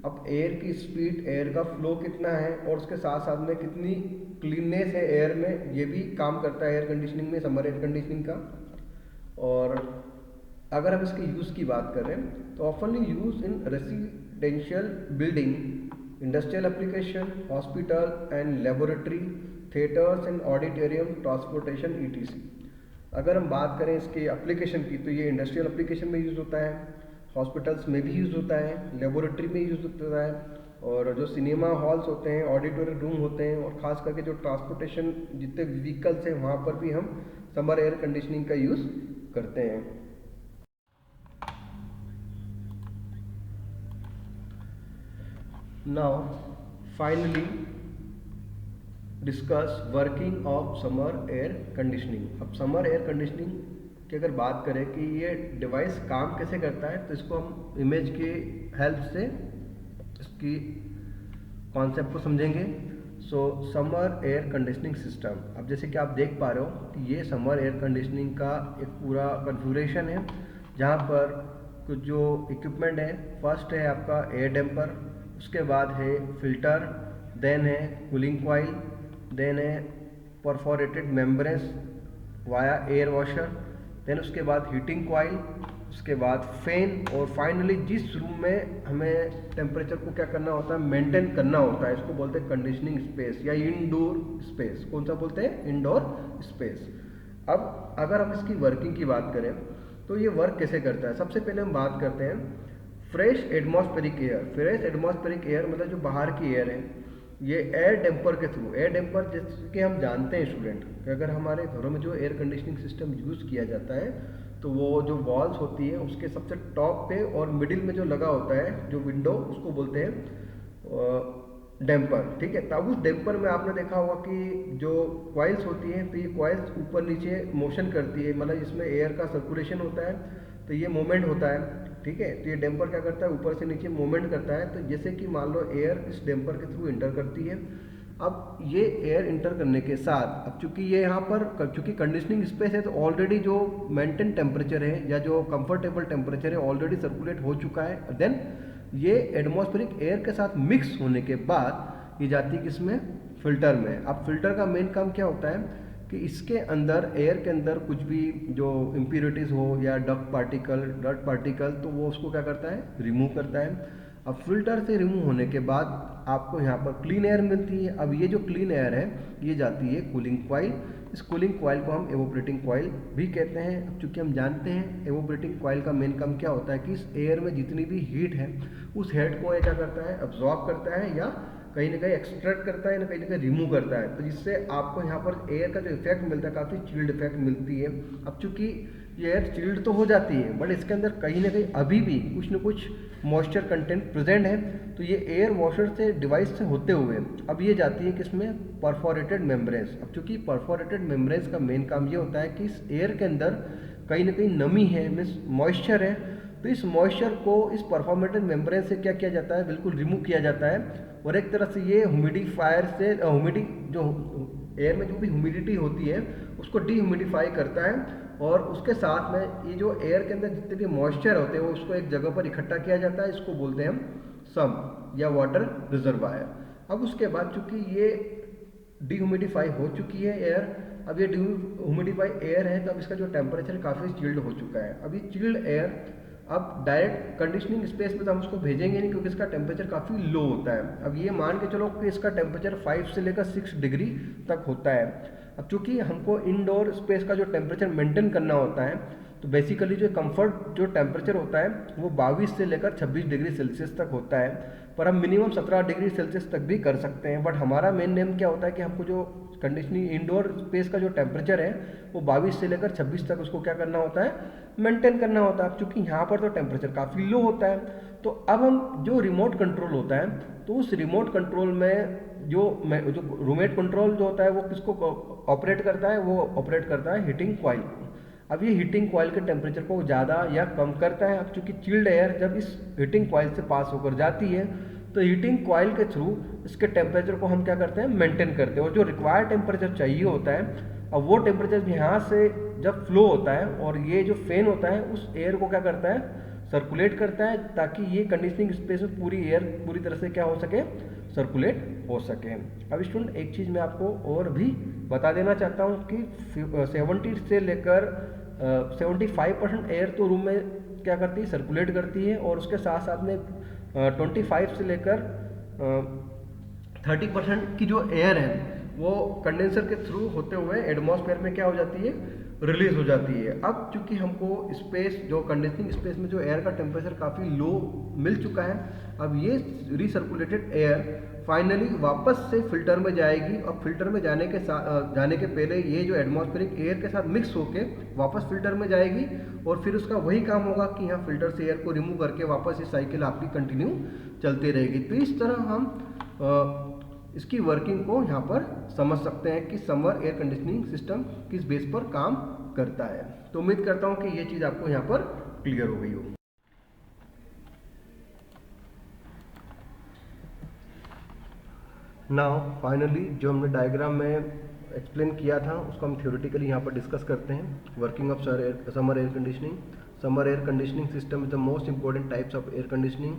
अब एयर की स्पीड, एयर का फ्लो कितना है और उसके साथ साथ में कितनी क्लीननेस है एयर में, ये भी काम करता है एयर कंडीशनिंग में, समर एयर कंडीशनिंग का। और अगर हम इसके यूज़ की बात करें तो ऑफनली use in residential building, industrial application, hospital and laboratory, theatres and auditorium, transportation etc. अगर हम बात करें इसके एप्लीकेशन की तो ये इंडस्ट्रियल एप्लीकेशन में यूज़ होता है, हॉस्पिटल्स में भी यूज़ होता है, लेबोरेटरी में यूज़ होता है, और जो सिनेमा हॉल्स होते हैं, ऑडिटोरियम रूम होते हैं, और ख़ास करके जो ट्रांसपोर्टेशन जितने व्हीकल्स हैं वहाँ पर भी हम समर एयर कंडीशनिंग का यूज़ करते हैं। Now finally discuss working of summer air conditioning. अब समर एयर कंडीशनिंग की अगर बात करें कि ये डिवाइस काम कैसे करता है, तो इसको हम इमेज की हेल्प से इसकी कॉन्सेप्ट को समझेंगे। सो समर एयर कंडीशनिंग सिस्टम, अब जैसे कि आप देख पा रहे हो कि ये समर एयर कंडीशनिंग का एक पूरा कन्फिगरेशन है, जहाँ पर कुछ जो इक्विपमेंट है, फर्स्ट है आपका एयर डैम्पर, उसके बाद है फिल्टर, देन है कूलिंग कॉइल, देन है perforated membranes via air washer, then उसके बाद हीटिंग कॉइल, उसके बाद फैन, और फाइनली जिस रूम में हमें टेम्परेचर को क्या करना होता है, मेंटेन करना होता है, इसको बोलते हैं कंडीशनिंग स्पेस या इंडोर स्पेस। कौन सा बोलते हैं, इंडोर स्पेस। अब अगर हम इसकी वर्किंग की बात करें तो ये वर्क कैसे करता है, सबसे पहले हम बात करते हैं fresh atmospheric air. Fresh atmospheric air मतलब जो बाहर की एयर है, ये एयर डैम्पर के थ्रू, एयर डैम्पर जैसे कि हम जानते हैं स्टूडेंट कि अगर हमारे घरों में जो एयर कंडीशनिंग सिस्टम यूज़ किया जाता है तो वो जो वॉल्स होती है उसके सबसे टॉप पे और मिडिल में जो लगा होता है जो विंडो, उसको बोलते हैं डैम्पर, ठीक है। तब उस डैम्पर में आपने देखा होगा कि जो कॉइल्स होती हैं, तो ये कॉइल्स ऊपर नीचे मोशन करती है, मतलब इसमें एयर का सर्कुलेशन होता है, तो ये मूवमेंट होता है, ठीक है। तो ये डैम्पर क्या करता है, ऊपर से नीचे मूवमेंट करता है। तो जैसे कि मान लो एयर इस डैम्पर के थ्रू इंटर करती है। अब ये एयर इंटर करने के साथ, अब चूंकि ये यहाँ पर चूंकि कंडीशनिंग स्पेस है, तो ऑलरेडी जो मेंटेन टेम्परेचर है या जो कंफर्टेबल टेम्परेचर है ऑलरेडी सर्कुलेट हो चुका है। देन ये एटमॉस्फेरिक एयर के साथ मिक्स होने के बाद ये जाती है किसमें, फिल्टर में। अब फिल्टर का मेन काम क्या होता है कि इसके अंदर, एयर के अंदर कुछ भी जो इम्प्योरिटीज़ हो या डस्ट पार्टिकल, तो वो उसको क्या करता है, रिमूव करता है। अब फिल्टर से रिमूव होने के बाद आपको यहाँ पर क्लीन एयर मिलती है। अब ये जो क्लीन एयर है ये जाती है कूलिंग कॉइल। इस कूलिंग कॉइल को हम एवोपरेटिंग कॉइल भी कहते हैं। अब चूंकि हम जानते हैं एवोपरेटिंग कॉइल का मेन काम क्या होता है कि इस एयर में जितनी भी हीट है उस हीट को ये क्या करता है, अब्जॉर्ब करता है या कहीं ना कहीं एक्सट्रैक्ट करता है, ना कहीं रिमूव करता है। तो जिससे आपको यहाँ पर एयर का जो इफेक्ट मिलता है, काफ़ी चिल्ड इफेक्ट मिलती है। अब चूंकि ये एयर चिल्ड तो हो जाती है, बट इसके अंदर कहीं ना कहीं अभी भी कुछ ना कुछ मॉइस्चर कंटेंट प्रेजेंट है। तो ये एयर वॉशर से डिवाइस से होते हुए अब ये जाती है किसमें, परफोरेटेड मेम्ब्रेन्स। अब चूंकि परफोरेटेड मेम्ब्रेन्स का मेन काम ये होता है कि इस एयर के अंदर कहीं ना कहीं नमी है, मीन्स मॉइस्चर है। तो इस मॉइस्चर को इस परफोरेटेड मेम्ब्रेन से क्या किया जाता है, बिल्कुल रिमूव किया जाता है। और एक तरह से ये ह्यूमिडिफायर से जो एयर में जो भी ह्यूमिडिटी होती है उसको डीह्यूमिडिफाई करता है। और उसके साथ में ये जो एयर के अंदर जितने भी मॉइस्चर होते हैं वो उसको एक जगह पर इकट्ठा किया जाता है। इसको बोलते हैं हम सम या वाटर रिजर्वायर। अब उसके बाद चूंकि ये डीह्यूमिडिफाई हो चुकी है एयर, अब ये डीह्यूमिडिफाई एयर है, तो अब इसका जो टेम्परेचर काफ़ी चिल्ड हो चुका है। अब ये चिल्ड एयर अब डायरेक्ट कंडीशनिंग स्पेस में तो हम उसको भेजेंगे नहीं, क्योंकि इसका टेम्परेचर काफ़ी लो होता है। अब ये मान के चलो कि इसका टेम्परेचर 5 से लेकर 6 डिग्री तक होता है। अब चूंकि हमको इंडोर स्पेस का जो टेम्परेचर मेंटेन करना होता है, तो बेसिकली जो कंफर्ट जो टेम्परेचर होता है वो 22 से लेकर 26 डिग्री सेल्सियस तक होता है, पर हम मिनिमम 17 डिग्री सेल्सियस तक भी कर सकते हैं। बट हमारा मेन नेम क्या होता है कि हमको जो कंडीशनिंग इंडोर स्पेस का जो टेम्परेचर है वो 22 से लेकर 26 तक उसको क्या करना होता है, मेंटेन करना होता है। चूँकि यहाँ पर तो टेम्परेचर काफ़ी लो होता है, तो अब हम जो रिमोट कंट्रोल होता है, तो उस रिमोट कंट्रोल में जो रिमोट कंट्रोल जो होता है वो किसको ऑपरेट करता है, वो ऑपरेट करता है हीटिंग कॉइल। अब ये हीटिंग कॉइल के टेम्परेचर को ज़्यादा या कम करता है। अब चूँकि चिल्ड एयर जब इस हीटिंग कॉइल से पास होकर जाती है, तो हीटिंग कॉइल के थ्रू इसके टेम्परेचर को हम क्या करते हैं, मेंटेन करते हैं। और जो रिक्वायर्ड टेम्परेचर चाहिए होता है, अब वो टेम्परेचर यहाँ से जब फ्लो होता है और ये जो फैन होता है उस एयर को क्या करता है, सर्कुलेट करता है, ताकि ये कंडीशनिंग स्पेस में पूरी एयर पूरी तरह से क्या हो सके, सर्कुलेट हो सके। अब स्टूडेंट एक चीज़ मैं आपको और भी बता देना चाहता हूँ कि 70 से लेकर 75% एयर तो रूम में क्या करती है, सर्कुलेट करती है। और उसके साथ साथ में 25 से लेकर 30% की जो एयर है वो कंडेंसर के थ्रू होते हुए एटमॉस्फेयर में क्या हो जाती है, रिलीज हो जाती है। अब चूंकि हमको स्पेस जो कंडीशनिंग स्पेस में जो एयर का टेम्परेचर काफ़ी लो मिल चुका है, अब ये रिसर्कुलेटेड एयर फाइनली वापस से फिल्टर में जाएगी। और फिल्टर में जाने के पहले ये जो एटमॉस्फेरिक एयर के साथ मिक्स होके वापस फिल्टर में जाएगी, और फिर उसका वही काम होगा कि यहाँ फिल्टर से एयर को रिमूव करके वापस ये साइकिल आपकी कंटिन्यू चलती रहेगी। तो इस तरह हम इसकी वर्किंग को यहाँ पर समझ सकते हैं कि समर एयर कंडीशनिंग सिस्टम किस बेस पर काम करता है। तो उम्मीद करता हूँ कि ये चीज़ आपको यहाँ पर क्लियर हो गई हो। नाउ फाइनली जो हमने डायग्राम में एक्सप्लेन किया था उसको हम थ्योरेटिकली यहाँ पर डिस्कस करते हैं। Working of summer air conditioning. Summer air conditioning system is the most important types of air conditioning.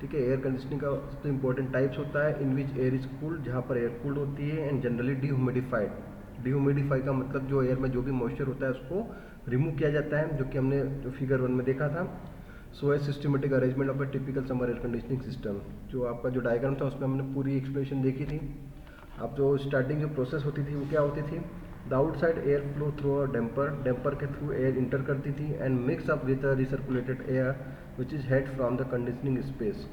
ठीक है, एयर कंडीशनिंग का सबसे इंपॉर्टेंट टाइप्स होता है इन विच एयर इज कूल्ड, जहाँ पर एयर कूल्ड होती है, एंड जनरली डीह्यूमिडिफाइड। डीह्यूमिडिफाई का मतलब जो एयर में जो भी मॉइस्चर होता है उसको रिमूव किया जाता है, जो कि हमने जो फिगर 1 में देखा था। So a systematic arrangement of a typical summer air conditioning system. जो आपका जो डायग्राम था उसमें हमने पूरी एक्सप्लेनेशन देखी थी। अब जो स्टार्टिंग जो प्रोसेस होती थी वो क्या होती थी, the outside air flow through a damper, damper के थ्रू एयर इंटर करती थी and mix up with recirculated air which is head from the conditioning space.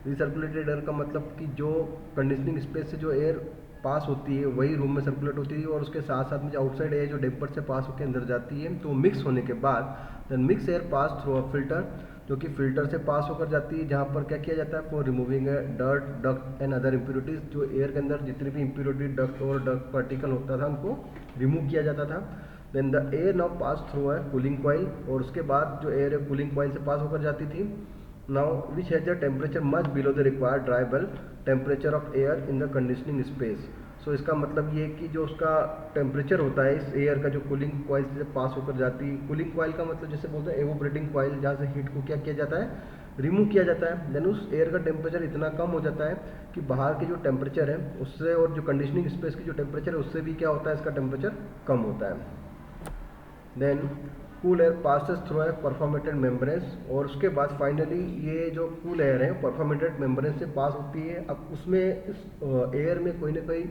Recirculated air का मतलब कि जो कंडीशनिंग स्पेस से जो एयर पास होती है वही रूम में सर्कुलेट होती है, और उसके साथ साथ में जो आउटसाइड एयर जो डैम्पर से पास होकर अंदर जाती है, तो मिक्स होने के बाद then mix air pass through a filter जो कि फिल्टर से पास होकर जाती है, जहाँ पर क्या किया जाता है, for removing dirt, dust and other impurities. जो एयर के अंदर जितनी भी इम्प्योरिटी, डस्ट और डस्ट पार्टिकल होता था उनको रिमूव किया जाता था। Then the air now pass through है कूलिंग कॉइल, और उसके बाद जो एयर है कूलिंग कॉइल से पास होकर जाती थी। Now which has the temperature much below the required dry bulb temperature of air in the conditioning space. So इसका मतलब ये कि जो उसका टेम्परेचर होता है इस एयर का, जो कूलिंग कॉइल से पास होकर जाती है, कूलिंग कॉइल का मतलब जैसे बोलते हैं एवोपरेटिंग कॉइल, जहाँ से हीट को क्या किया जाता है, रिमूव किया जाता है। देन उस एयर का टेम्परेचर इतना कम हो जाता है कि बाहर के जो टेम्परेचर है उससे, और जो कंडीशनिंग स्पेस की जो टेम्परेचर है उससे भी क्या होता है, इसका टेम्परेचर कम होता है। Then cool air passes through a perforated membranes, और उसके बाद फाइनली ये जो कूल एयर है परफॉर्मेटेड मेम्ब्रेन से पास होती है। अब उसमें इस एयर में कोई ना कोई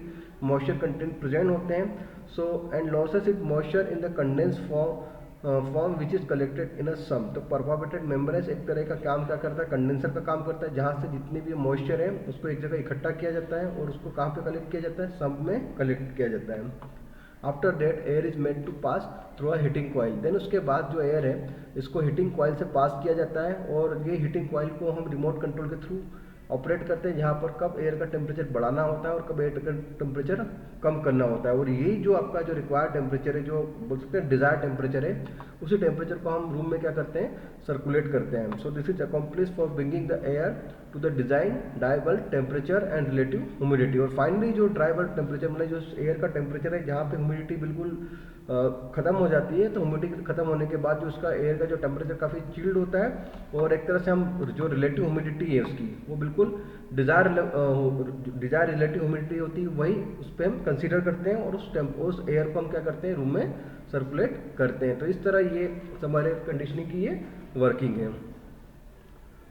मॉइस्चर कंटेंट प्रेजेंट होते हैं। So and losses it moisture in the condense form which is collected in a sump. तो परफॉर्मेटेड मेम्ब्रेन्स एक तरह का काम क्या करता है, कंडेंसर का काम करता है, जहाँ से जितनी भी मॉइस्चर है उसको एक जगह इकट्ठा किया जाता है और उसको कहाँ पे कलेक्ट किया जाता है, सम में कलेक्ट किया जाता है। After that air is made to pass through a heating coil. Then उसके बाद जो एयर है इसको हीटिंग कॉइल से पास किया जाता है, और ये हीटिंग कॉइल को हम रिमोट कंट्रोल के थ्रू ऑपरेट करते हैं, जहाँ पर कब एयर का टेम्परेचर बढ़ाना होता है और कब एयर का टेम्परेचर कम करना होता है। और यही जो आपका जो रिक्वायर्ड टेम्परेचर है, जो बोल सकते हैं डिजायर टेम्परेचर है, उसी टेम्परेचर को हम रूम में क्या करते हैं, सर्कुलेट करते हैं। So this is accomplish for bringing the air to the design dry bulb temperature and relative humidity. और फाइनली जो ड्राई बल्ब टेम्परेचर मतलब जो एयर का टेम्परेचर है, जहाँ पे ह्यूमिडिटी बिल्कुल खत्म हो जाती है, तो ह्यूमिडिटी खत्म होने के बाद जो उसका एयर का जो टेम्परेचर काफ़ी चिल्ड होता है, और एक तरह से हम जो रिलेटिव ह्यूमिडिटी है उसकी वो बिल्कुल डिजायर रिलेटिव ह्यूमिडिटी होती है, वही उस पर हम कंसीडर करते हैं, और उस एयर को हम क्या करते हैं, रूम में सर्कुलेट करते हैं। तो इस तरह ये समर एयर कंडीशनिंग की ये वर्किंग है।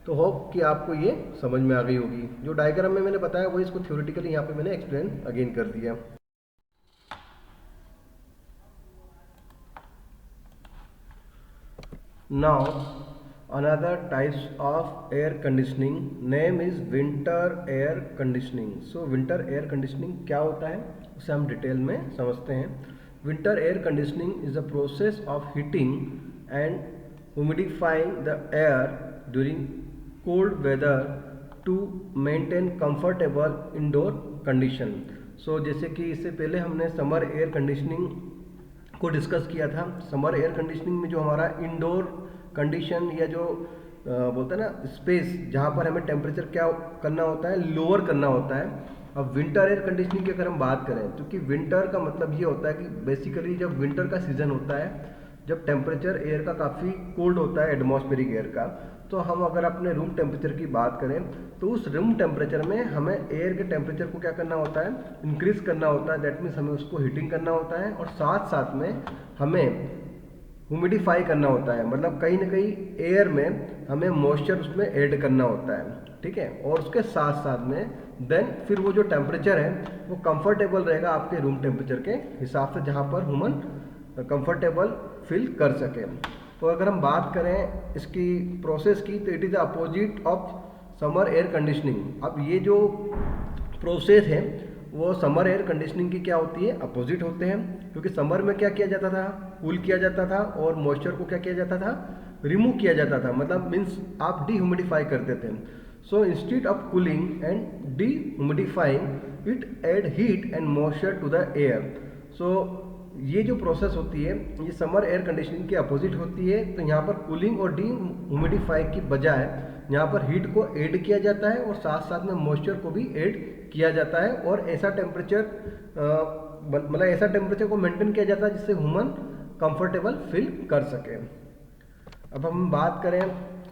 तो होप कि आपको ये समझ में आ गई होगी। जो डायग्राम में मैंने बताया वही इसको थ्योरेटिकली यहाँ पे मैंने एक्सप्लेन अगेन कर दिया। Now another types of air conditioning name is winter air conditioning. So winter air conditioning क्या होता है उसे हम डिटेल में समझते हैं। Winter air conditioning is a process of heating and humidifying the air during cold weather to maintain comfortable indoor condition. So जैसे कि इससे पहले हमने समर एयर कंडीशनिंग को डिस्कस किया था। समर एयर कंडीशनिंग में जो हमारा इंडोर कंडीशन या जो बोलते हैं ना स्पेस, जहाँ पर हमें टेम्परेचर क्या करना होता है, लोअर करना होता है। अब विंटर एयर कंडीशनिंग की अगर हम बात करें, क्योंकि विंटर का मतलब ये होता है कि बेसिकली जब विंटर का सीजन होता है, जब टेम्परेचर एयर का काफ़ी कोल्ड होता है, एटमॉस्फेरिक एयर का, तो हम अगर अपने रूम टेम्परेचर की बात करें तो उस रूम टेम्परेचर में हमें एयर के टेम्परेचर को क्या करना होता है, इंक्रीज करना होता है। दैट मीन्स हमें उसको हीटिंग करना होता है, और साथ साथ में हमें ह्यूमिडिफाई करना होता है, मतलब कहीं ना कहीं एयर में हमें मॉइस्चर उसमें ऐड करना होता है, ठीक है। और उसके साथ साथ में देन फिर वो जो टेम्परेचर है वो कंफर्टेबल रहेगा आपके रूम टेम्परेचर के हिसाब से, जहाँ पर ह्यूमन कंफर्टेबल फील कर सके। तो अगर हम बात करें इसकी प्रोसेस की, तो it is the opposite of summer air conditioning. अब ये जो प्रोसेस है वो समर एयर कंडीशनिंग की क्या होती है, अपोजिट होते हैं। क्योंकि समर में क्या किया जाता था, कूल किया जाता था, और मॉइस्चर को क्या किया जाता था, रिमूव किया जाता था, मतलब मीन्स आप डीह्यूमिडिफाई करते थे। So instead of cooling and dehumidifying it add heat and moisture to the air. So ये जो प्रोसेस होती है ये समर एयर कंडीशनिंग के अपोजिट होती है। तो यहाँ पर कूलिंग और डीह्यूमिडिफाई की बजाय यहाँ पर हीट को ऐड किया जाता है, और साथ साथ में मॉइस्चर को भी ऐड किया जाता है, और ऐसा टेम्परेचर मतलब ऐसा टेम्परेचर को मेंटेन किया जाता है जिससे ह्यूमन कंफर्टेबल फील कर सके। अब हम बात करें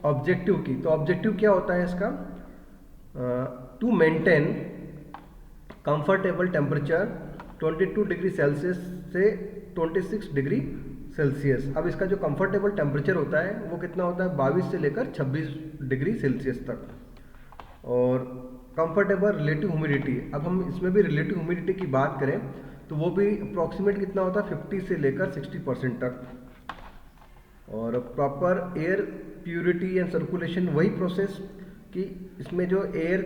ऑब्जेक्टिव की, तो ऑब्जेक्टिव क्या होता है इसका, to maintain comfortable temperature 22 degree Celsius से 26 डिग्री सेल्सियस। अब इसका जो कंफर्टेबल टेम्परेचर होता है वो कितना होता है, 22 से लेकर 26 डिग्री सेल्सियस तक। और कंफर्टेबल रिलेटिव ह्यूमिडिटी, अब हम इसमें भी रिलेटिव ह्यूमिडिटी की बात करें तो वो भी अप्रॉक्सीमेट कितना होता है, 50 से लेकर 60% तक। और proper air purity and circulation, वही प्रोसेस कि इसमें जो एयर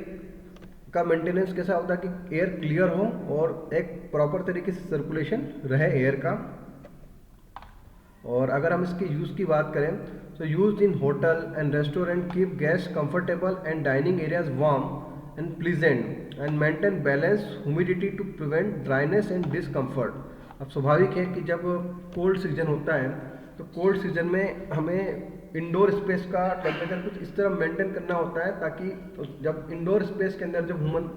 का मेंटेनेंस कैसा होता है कि एयर क्लियर हो और एक प्रॉपर तरीके से सर्कुलेशन रहे एयर का। और अगर हम इसके यूज़ की बात करें तो use in hotel and restaurant keep guest comfortable and dining areas warm and pleasant and maintain balance humidity to prevent dryness and discomfort. अब स्वाभाविक है कि जब कोल्ड सीजन होता है तो कोल्ड सीजन में हमें इंडोर स्पेस का टेम्परेचर कुछ इस तरह मेंटेन करना होता है ताकि जब इंडोर स्पेस के अंदर जब ह्यूमन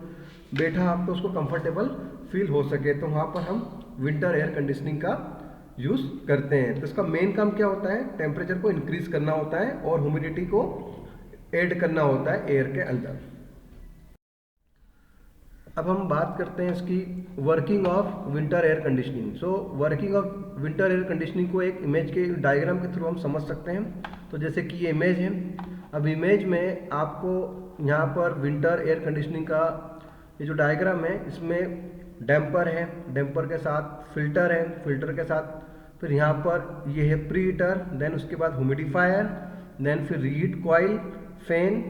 बैठा आप तो उसको कंफर्टेबल फील हो सके, तो वहाँ पर हम विंटर एयर कंडीशनिंग का यूज़ करते हैं। तो इसका मेन काम क्या होता है, टेम्परेचर को इंक्रीज करना होता है और ह्यूमिडिटी को ऐड करना होता है एयर के अंदर। अब हम बात करते हैं इसकी working of winter air conditioning. So working of winter air conditioning को एक इमेज के डायग्राम के थ्रू हम समझ सकते हैं। तो जैसे कि ये इमेज है, अब इमेज में आपको यहाँ पर विंटर एयर कंडीशनिंग का ये जो डायग्राम है इसमें डैम्पर है, डैम्पर के साथ फिल्टर है, फिल्टर के साथ फिर यहाँ पर ये है प्री हीटर, देन उसके बाद ह्यूमिडिफायर, देन फिर reheat coil, fan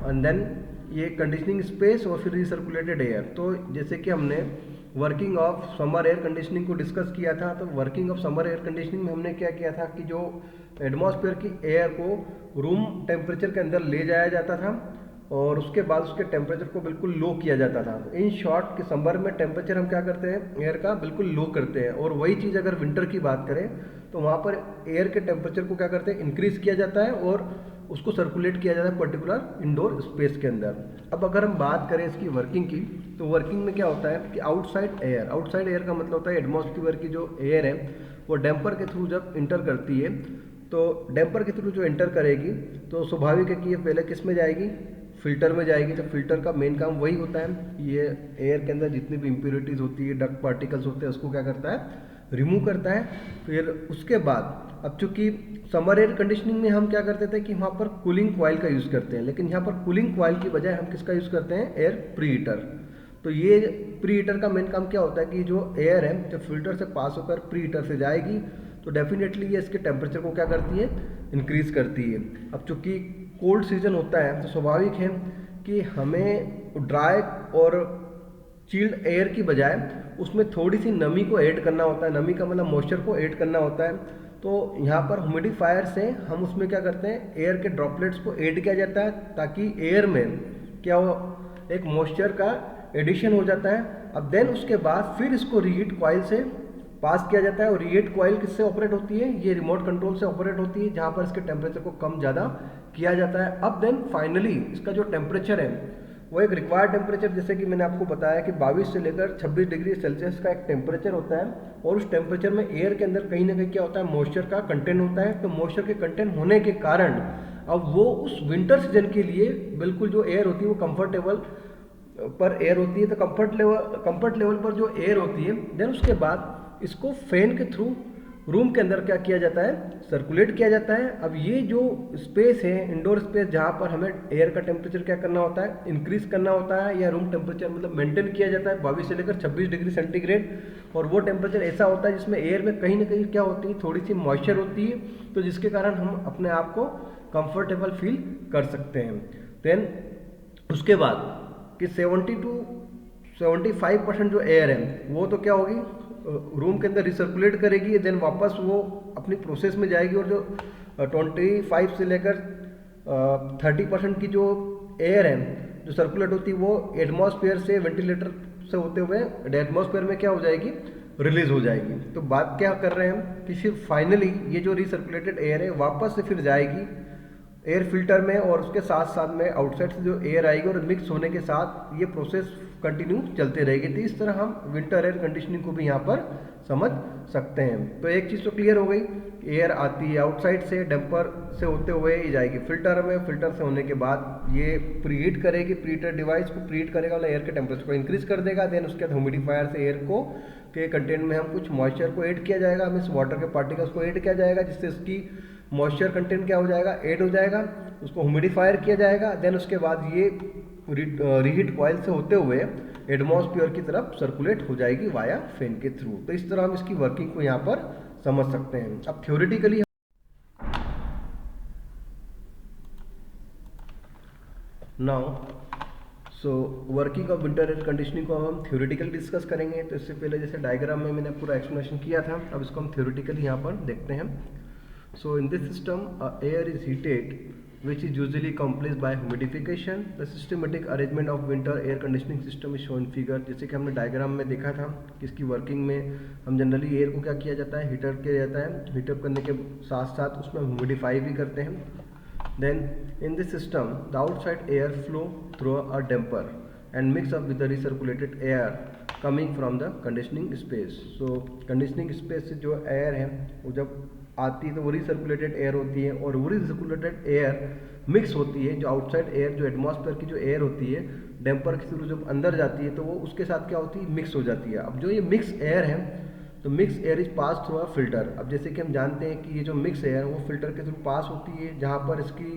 and then ये कंडीशनिंग स्पेस और फिर रिसर्कुलेटेड एयर। तो जैसे कि हमने working of summer air conditioning को डिस्कस किया था, तो working of summer air conditioning में हमने क्या किया था कि जो एटमॉस्फेयर की एयर को रूम टेम्परेचर के अंदर ले जाया जाता था और उसके बाद उसके टेम्परेचर को बिल्कुल लो किया जाता था। इन शॉर्ट कि समर में टेम्परेचर हम क्या करते हैं, एयर का बिल्कुल लो करते हैं, और वही चीज़ अगर विंटर की बात करें तो वहाँ पर एयर के टेम्परेचर को क्या करते हैं, इंक्रीज़ किया जाता है और उसको सर्कुलेट किया जाता है पर्टिकुलर इंडोर स्पेस के अंदर। अब अगर हम बात करें इसकी वर्किंग की, तो वर्किंग में क्या होता है कि आउटसाइड एयर का मतलब होता है एटमॉस्फेयर की जो एयर है वो डैम्पर के थ्रू जब इंटर करती है, तो डैम्पर के थ्रू जो इंटर करेगी तो स्वाभाविक है कि ये पहले किस में जाएगी, फिल्टर में जाएगी। तो फिल्टर का मेन काम वही होता है, ये एयर के अंदर जितनी भी इम्प्योरिटीज़ होती है, डस्ट पार्टिकल्स होते हैं, उसको क्या करता है, रिमूव करता है। फिर उसके बाद अब चूंकि समर एयर कंडीशनिंग में हम क्या करते थे कि वहाँ पर कूलिंग कॉइल का यूज़ करते हैं, लेकिन यहाँ पर कूलिंग कॉइल की बजाय हम किसका यूज़ करते हैं, एयर प्री हीटर। तो ये प्री हीटर का मेन काम क्या होता है कि जो एयर है जब फिल्टर से पास होकर प्री हीटर से जाएगी तो डेफिनेटली ये इसके टेम्परेचर को क्या करती है, इंक्रीज़ करती है। अब चूँकि कोल्ड सीजन होता है तो स्वाभाविक है कि हमें ड्राई और चिल्ड एयर की बजाय उसमें थोड़ी सी नमी को ऐड करना होता है, नमी का मतलब मॉइस्चर को ऐड करना होता है। तो यहाँ पर ह्यूमिडिफायर से हम उसमें क्या करते हैं, एयर के ड्रॉपलेट्स को ऐड किया जाता है ताकि एयर में क्या हो, एक मॉइस्चर का एडिशन हो जाता है। अब देन उसके बाद फिर इसको रीहीट कॉइल से पास किया जाता है, और रीहीट कॉइल किससे ऑपरेट होती है, ये रिमोट कंट्रोल से ऑपरेट होती है, जहाँ पर इसके टेम्परेचर को कम ज़्यादा किया जाता है। अब देन फाइनली इसका जो टेम्परेचर है वो एक रिक्वायर्ड टेम्परेचर, जैसे कि मैंने आपको बताया कि 22 से लेकर 26 डिग्री सेल्सियस का एक टेम्परेचर होता है, और उस टेम्परेचर में एयर के अंदर कहीं ना कहीं क्या होता है, मॉइस्चर का कंटेंट होता है। तो मॉइस्चर के कंटेंट होने के कारण अब वो उस विंटर सीजन के लिए बिल्कुल जो एयर होती है वो कंफर्टेबल पर एयर होती है। तो कंफर्ट लेवल पर जो एयर होती है, देन उसके बाद इसको फैन के थ्रू रूम के अंदर क्या किया जाता है, सर्कुलेट किया जाता है। अब ये जो स्पेस है, इंडोर स्पेस, जहाँ पर हमें एयर का टेम्परेचर क्या करना होता है, इंक्रीज करना होता है, या रूम टेम्परेचर मतलब मेंटेन किया जाता है 22 से लेकर 26 डिग्री सेंटीग्रेड। और वो टेम्परेचर ऐसा होता है जिसमें एयर में कहीं ना कहीं क्या होती है, थोड़ी सी मॉइस्चर होती है, तो जिसके कारण हम अपने आप को कंफर्टेबल फील कर सकते हैं। देन उसके बाद कि 70 to 75% जो एयर है वो तो क्या होगी, रूम के अंदर रिसर्कुलेट करेगी, देन वापस वो अपनी प्रोसेस में जाएगी, और जो 25 से लेकर 30% की जो एयर है जो सर्कुलेट होती है वो एटमॉस्फेयर से, वेंटिलेटर से होते हुए एटमॉस्फेयर में क्या हो जाएगी, रिलीज हो जाएगी। तो बात क्या कर रहे हैं हम कि फिर फाइनली ये जो रिसर्कुलेटेड एयर है वापस से फिर जाएगी एयर फिल्टर में, और उसके साथ साथ में आउटसाइड से जो एयर आएगी और मिक्स होने के साथ ये प्रोसेस कंटिन्यू चलते रहेगी। तो इस तरह हम विंटर एयर कंडीशनिंग को भी यहाँ पर समझ सकते हैं। तो एक चीज़ तो क्लियर हो गई, एयर आती है आउटसाइड से, डैम्पर से होते हुए ये जाएगी फिल्टर में, फिल्टर से होने के बाद ये प्रीहीट करेगी, प्रीहीटर डिवाइस को प्रीहीट करेगा, मतलब एयर के टेम्परेचर को इंक्रीज कर देगा। देन उसके बाद ह्यूमिडिफायर से एयर को के कंटेंट में हम कुछ मॉइस्चर को ऐड किया जाएगा, मीन्स वाटर के पार्टिकल्स को ऐड किया जाएगा, जिससे उसकी मॉइस्चर कंटेंट क्या हो जाएगा, ऐड हो जाएगा, उसको ह्यूमिडिफायर किया जाएगा। देन उसके बाद ये रीहीट कॉइल से होते हुए एटमॉस्फेयर की तरफ सर्कुलेट हो जाएगी वाया फैन के थ्रू। तो इस तरह हम इसकी वर्किंग को यहाँ पर समझ सकते हैं। अब theoretically now so working of winter air conditioning को हम थ्योरेटिकली डिस्कस करेंगे। तो इससे पहले जैसे डायग्राम में मैंने पूरा एक्सप्लेनेशन किया था, अब इसको हम थ्योरेटिकली यहाँ पर देखते हैं। So in this system air is heated which is usually accomplished by humidification. The systematic arrangement of winter air conditioning system is shown figure। जैसे कि हमने डायग्राम में देखा था कि इसकी वर्किंग में हम जनरली एयर को क्या किया जाता है, हीटर किया जाता है। हीटअप करने के साथ साथ उसमें ह्यूमिडिफाई भी करते हैं। Then in this system the outside air flow through a damper and mix up with the recirculated air coming from the conditioning space। So conditioning space से जो एयर है वो जब आती है तो वो रिसर्कुलेटेड एयर होती है, और वो रिसर्कुलेटेड एयर मिक्स होती है जो आउटसाइड एयर, जो एटमॉस्फेयर की जो एयर होती है डैम्पर के थ्रू जब अंदर जाती है तो वो उसके साथ क्या होती है, मिक्स हो जाती है। अब जो ये मिक्स एयर है तो mix air is pass through a filter. अब जैसे कि हम जानते हैं कि ये जो मिक्स एयर है वो फिल्टर के थ्रू पास होती है, जहाँ पर इसकी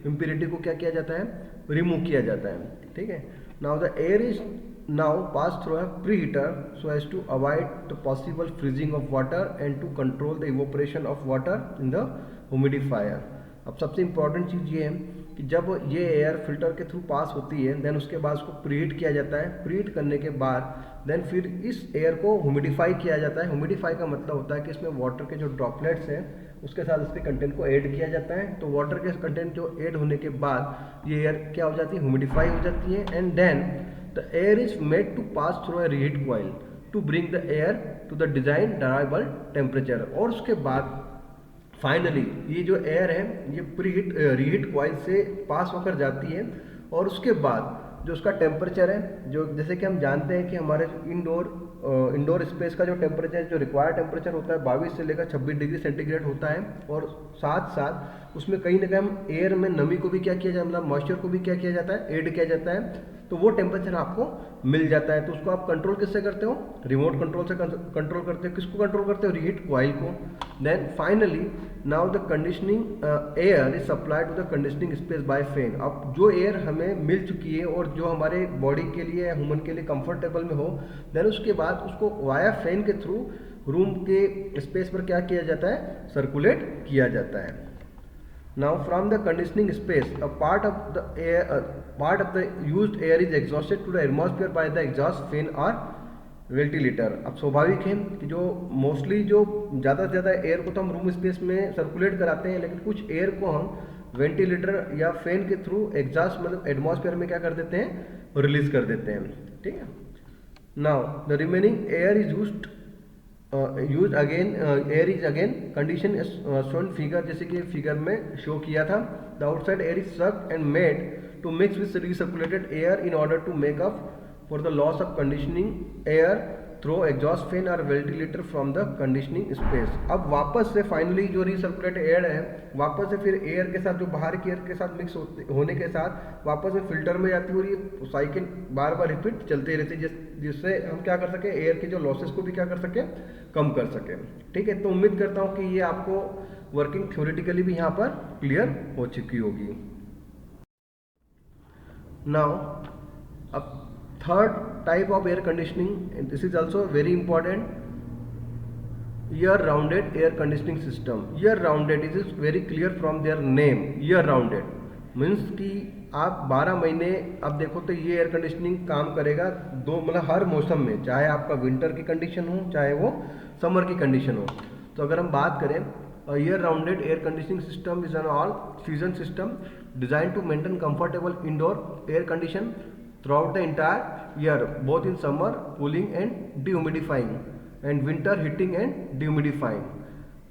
इम्प्योरिटी को क्या किया जाता है, रिमूव किया जाता है। ठीक है। Now the air is now pass through a preheater so as to avoid the possible freezing of water and to control the evaporation of water in the humidifier। अब सबसे इम्पॉर्टेंट चीज़ ये है कि जब ये एयर फिल्टर के थ्रू पास होती है देन उसके बाद उसको प्रीहीट किया जाता है। प्रीहीट करने के बाद देन फिर इस एयर को ह्यूमिडिफाई किया जाता है। ह्यूमिडिफाई का मतलब होता है कि इसमें वाटर के जो ड्रॉपलेट्स हैं उसके साथ इसके कंटेंट को ऐड किया जाता है। तो वाटर के कंटेंट जो ऐड होने के बाद ये एयर क्या हो जाती है, ह्यूमिडिफाई हो जाती है। And then the air is made to pass through a reheat coil to bring the air to the designed desirable temperature। और उसके बाद फाइनली ये जो एयर है ये रीहीट कॉइल से पास होकर जाती है, और उसके बाद जो उसका टेम्परेचर है, जो जैसे कि हम जानते हैं कि हमारे इंडोर स्पेस का जो टेम्परेचर, जो रिक्वायर्ड टेम्परेचर होता है 22 से लेकर 26 डिग्री सेंटीग्रेड होता है, और साथ साथ उसमें कहीं ना कहीं हम एयर में नमी को भी क्या किया जाए, मतलब मॉइस्चर को भी क्या किया जाता है, ऐड किया जाता है। तो वो टेम्परेचर आपको मिल जाता है। तो उसको आप कंट्रोल किससे करते हो, रिमोट कंट्रोल से कंट्रोल करते हो। किसको कंट्रोल करते हो, रीहीट कॉइल को। Then finally now the conditioning air is supplied to the conditioning space by fan. अब जो एयर हमें मिल चुकी है और जो हमारे बॉडी के लिए, ह्यूमन के लिए कंफर्टेबल में हो, देन उसके बाद उसको वाया फैन के थ्रू रूम के स्पेस पर क्या किया जाता है, सर्कुलेट किया जाता है। Now from the conditioning space a part of the used air is exhausted to the atmosphere by the exhaust fan or ventilator. अब स्वाभाविक है कि जो मोस्टली जो ज़्यादा से ज़्यादा एयर को तो हम रूम स्पेस में सर्कुलेट कराते हैं, लेकिन कुछ एयर को हम वेंटिलेटर या फैन के थ्रू एग्जॉस्ट मतलब एटमॉस्फेयर में क्या कर देते हैं, रिलीज कर देते हैं। ठीक है। Now the remaining air is use again, air is again condition shown figure, जैसे कि फिगर में शो किया था। The outside air is sucked and made to mix with recirculated air in order to make up for the loss of conditioning air through exhaust fan और ventilator from the conditioning space. अब वापस से फाइनली जो रिसर्कुलेटेड एयर है वापस से फिर एयर के साथ, जो बाहर की एयर के साथ मिक्स होने के साथ वापस से फिल्टर में जाती है, और ये साइकिल बार बार रिपीट चलते रहती है, जिससे हम क्या कर सके, एयर के जो लॉसेस को भी क्या कर सके, कम कर सके। ठीक है। तो उम्मीद करता हूँ कि ये आपको वर्किंग थ्योरेटिकली भी यहाँ पर क्लियर हो चुकी होगी। नाउ अब third type of air conditioning, this is also very important, year rounded air conditioning system. Year rounded is very clear from their name. Year rounded means कि आप 12 महीने, अब देखो तो ये एयर कंडीशनिंग काम करेगा मतलब हर मौसम में, चाहे आपका विंटर की कंडीशन हो चाहे वो समर की कंडीशन हो। तो अगर हम बात करें, year rounded air conditioning system is an all season system design to maintain comfortable indoor air condition throughout the entire year, both in summer cooling and dehumidifying and winter heating and dehumidifying.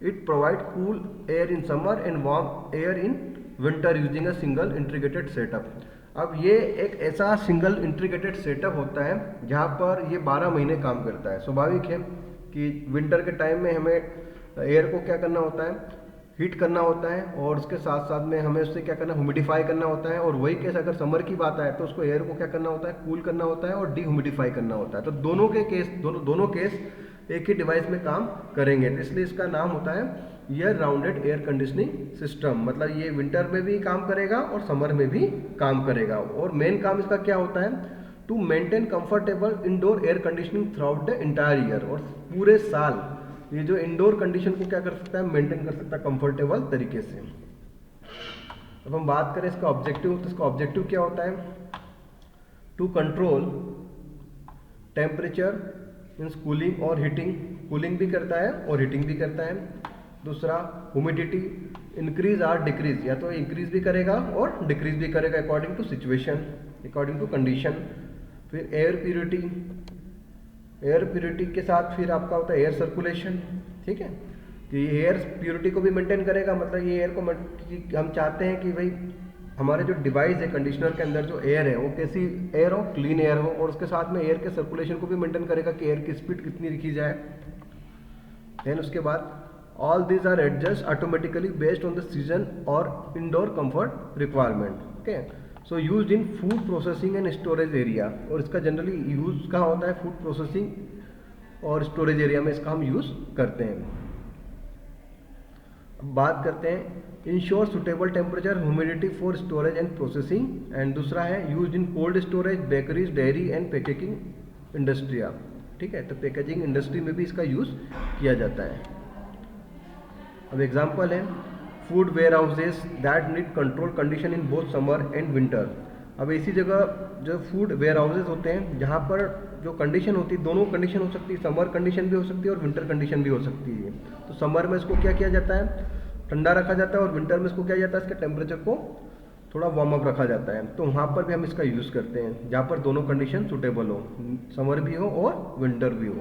It provides cool air in summer and warm air in winter using a single integrated setup। अब ये एक ऐसा सिंगल इंटीग्रेटेड सेटअप होता है जहाँ पर ये 12 महीने काम करता है। स्वाभाविक है कि विंटर के टाइम में हमें एयर को क्या करना होता है, हीट करना होता है, और उसके साथ साथ में हमें उससे क्या करना, ह्यूमिडिफाई करना होता है। और वही केस अगर समर की बात आए तो उसको एयर को क्या करना होता है, कूल करना होता है और डीह्यूमिडिफाई करना होता है। तो दोनों के केस दोनों केस एक ही डिवाइस में काम करेंगे, तो इसलिए इसका नाम होता है year rounded air conditioning system. मतलब ये विंटर में भी काम करेगा और समर में भी काम करेगा। और मेन काम इसका क्या होता है, to maintain comfortable indoor air conditioning throughout the entire year. और पूरे साल ये जो इंडोर कंडीशन को क्या कर सकता है, मेंटेन कर सकता है कंफर्टेबल तरीके से। अब हम बात करें इसका ऑब्जेक्टिव, तो इसका ऑब्जेक्टिव क्या होता है, to control temperature means cooling और हीटिंग, कूलिंग भी करता है और हीटिंग भी करता है। दूसरा ह्यूमिडिटी इंक्रीज और डिक्रीज, या तो इंक्रीज भी करेगा और डिक्रीज भी करेगा according to situation, according to condition. फिर एयर प्योरिटी, एयर प्योरिटी के साथ फिर आपका होता है एयर सर्कुलेशन, ठीक है। तो ये एयर प्योरिटी को भी मेंटेन करेगा, मतलब ये एयर को हम चाहते हैं कि भाई हमारे जो डिवाइस है कंडीशनर के अंदर जो एयर है वो कैसी एयर हो, क्लीन एयर हो, और उसके साथ में एयर के सर्कुलेशन को भी मेंटेन करेगा कि एयर की स्पीड कितनी रखी जाए। देन उसके बाद all these are adjust automatically based on the season और indoor comfort requirement, okay. So use in food processing and storage area, और इसका जनरली यूज कहाँ होता है, फूड प्रोसेसिंग और स्टोरेज एरिया में इसका हम यूज करते हैं। अब बात करते हैं ensure suitable temperature humidity for storage and processing, and दूसरा है use in cold storage, bakeries, dairy and packaging industry, ठीक है। तो पैकेजिंग इंडस्ट्री में भी इसका यूज किया जाता है। अब एग्जांपल है food warehouses that need control condition in both summer and winter. अब ऐसी जगह जो फूड वेयर हाउसेज होते हैं जहाँ पर जो कंडीशन होती है, दोनों कंडीशन हो सकती है, समर कंडीशन भी हो सकती है और विंटर कंडीशन भी हो सकती है। तो समर में इसको क्या किया जाता है, ठंडा रखा जाता है, और विंटर में इसको क्या किया जाता है, इसके टेम्परेचर को थोड़ा वार्म अप रखा जाता है। तो वहाँ पर भी हम इसका यूज़ करते हैं जहाँ पर दोनों कंडीशन सुटेबल हो, समर भी हो और विंटर भी हो।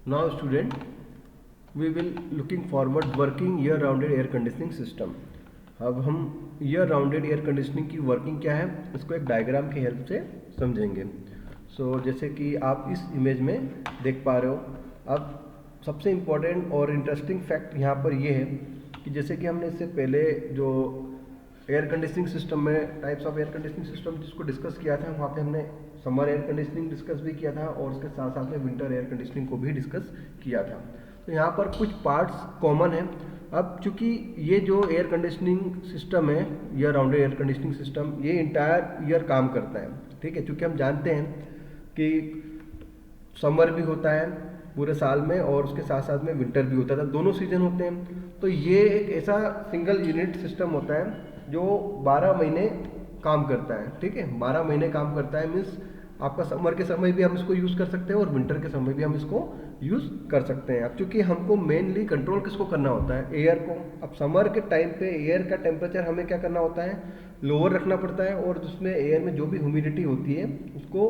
Now student, we will looking forward working year rounded air conditioning system। अब हम ईयर राउंडेड एयर कंडीशनिंग की वर्किंग क्या है इसको एक डायग्राम की हेल्प से समझेंगे। जैसे कि आप इस इमेज में देख पा रहे हो, अब सबसे इम्पोर्टेंट और इंटरेस्टिंग फैक्ट यहाँ पर ये है कि जैसे कि हमने इससे पहले जो एयर कंडीशनिंग सिस्टम में types of air conditioning system जिसको डिस्कस किया था, वहाँ पे हमने समर एयर कंडीशनिंग डिस्कस भी किया था और उसके साथ साथ में विंटर एयर कंडीशनिंग को भी डिस्कस किया था। तो यहाँ पर कुछ पार्ट्स कॉमन हैं। अब चूंकि ये जो एयर कंडीशनिंग सिस्टम है, year rounded air conditioning system, ये इंटायर ईयर काम करता है, ठीक है। चूँकि हम जानते हैं कि समर भी होता है पूरे साल में और उसके साथ साथ में विंटर भी होता है, दोनों सीजन होते हैं। तो ये एक ऐसा सिंगल यूनिट सिस्टम होता है जो 12 महीने काम करता है, ठीक है। 12 महीने काम करता है मीन्स आपका समर के समय भी हम इसको यूज़ कर सकते हैं और विंटर के समय भी हम इसको यूज़ कर सकते हैं। अब चूंकि हमको मेनली कंट्रोल किसको करना होता है, एयर को। अब समर के टाइम पे एयर का टेम्परेचर हमें क्या करना होता है, लोअर रखना पड़ता है, और उसमें एयर में जो भी ह्यूमिडिटी होती है उसको,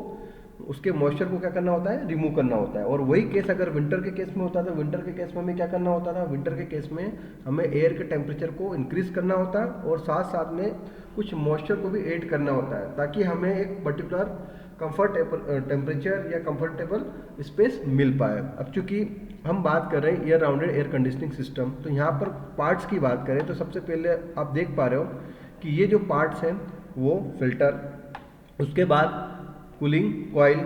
उसके मॉइस्चर को क्या करना होता है, रिमूव करना होता है। और वही केस अगर विंटर के केस में होता था, विंटर के केस में हमें क्या करना होता था, विंटर के केस में हमें एयर के टेम्परेचर को इंक्रीज करना होता है और साथ साथ में कुछ मॉइस्चर को भी ऐड करना होता है ताकि हमें एक पर्टिकुलर कंफर्टेबल टेम्परेचर या कंफर्टेबल स्पेस मिल पाए। अब चूंकि हम बात कर रहे हैं year rounded air conditioning system, तो यहाँ पर पार्ट्स की बात करें तो सबसे पहले आप देख पा रहे हो कि ये जो पार्ट्स हैं वो फिल्टर, उसके बाद कूलिंग कॉइल,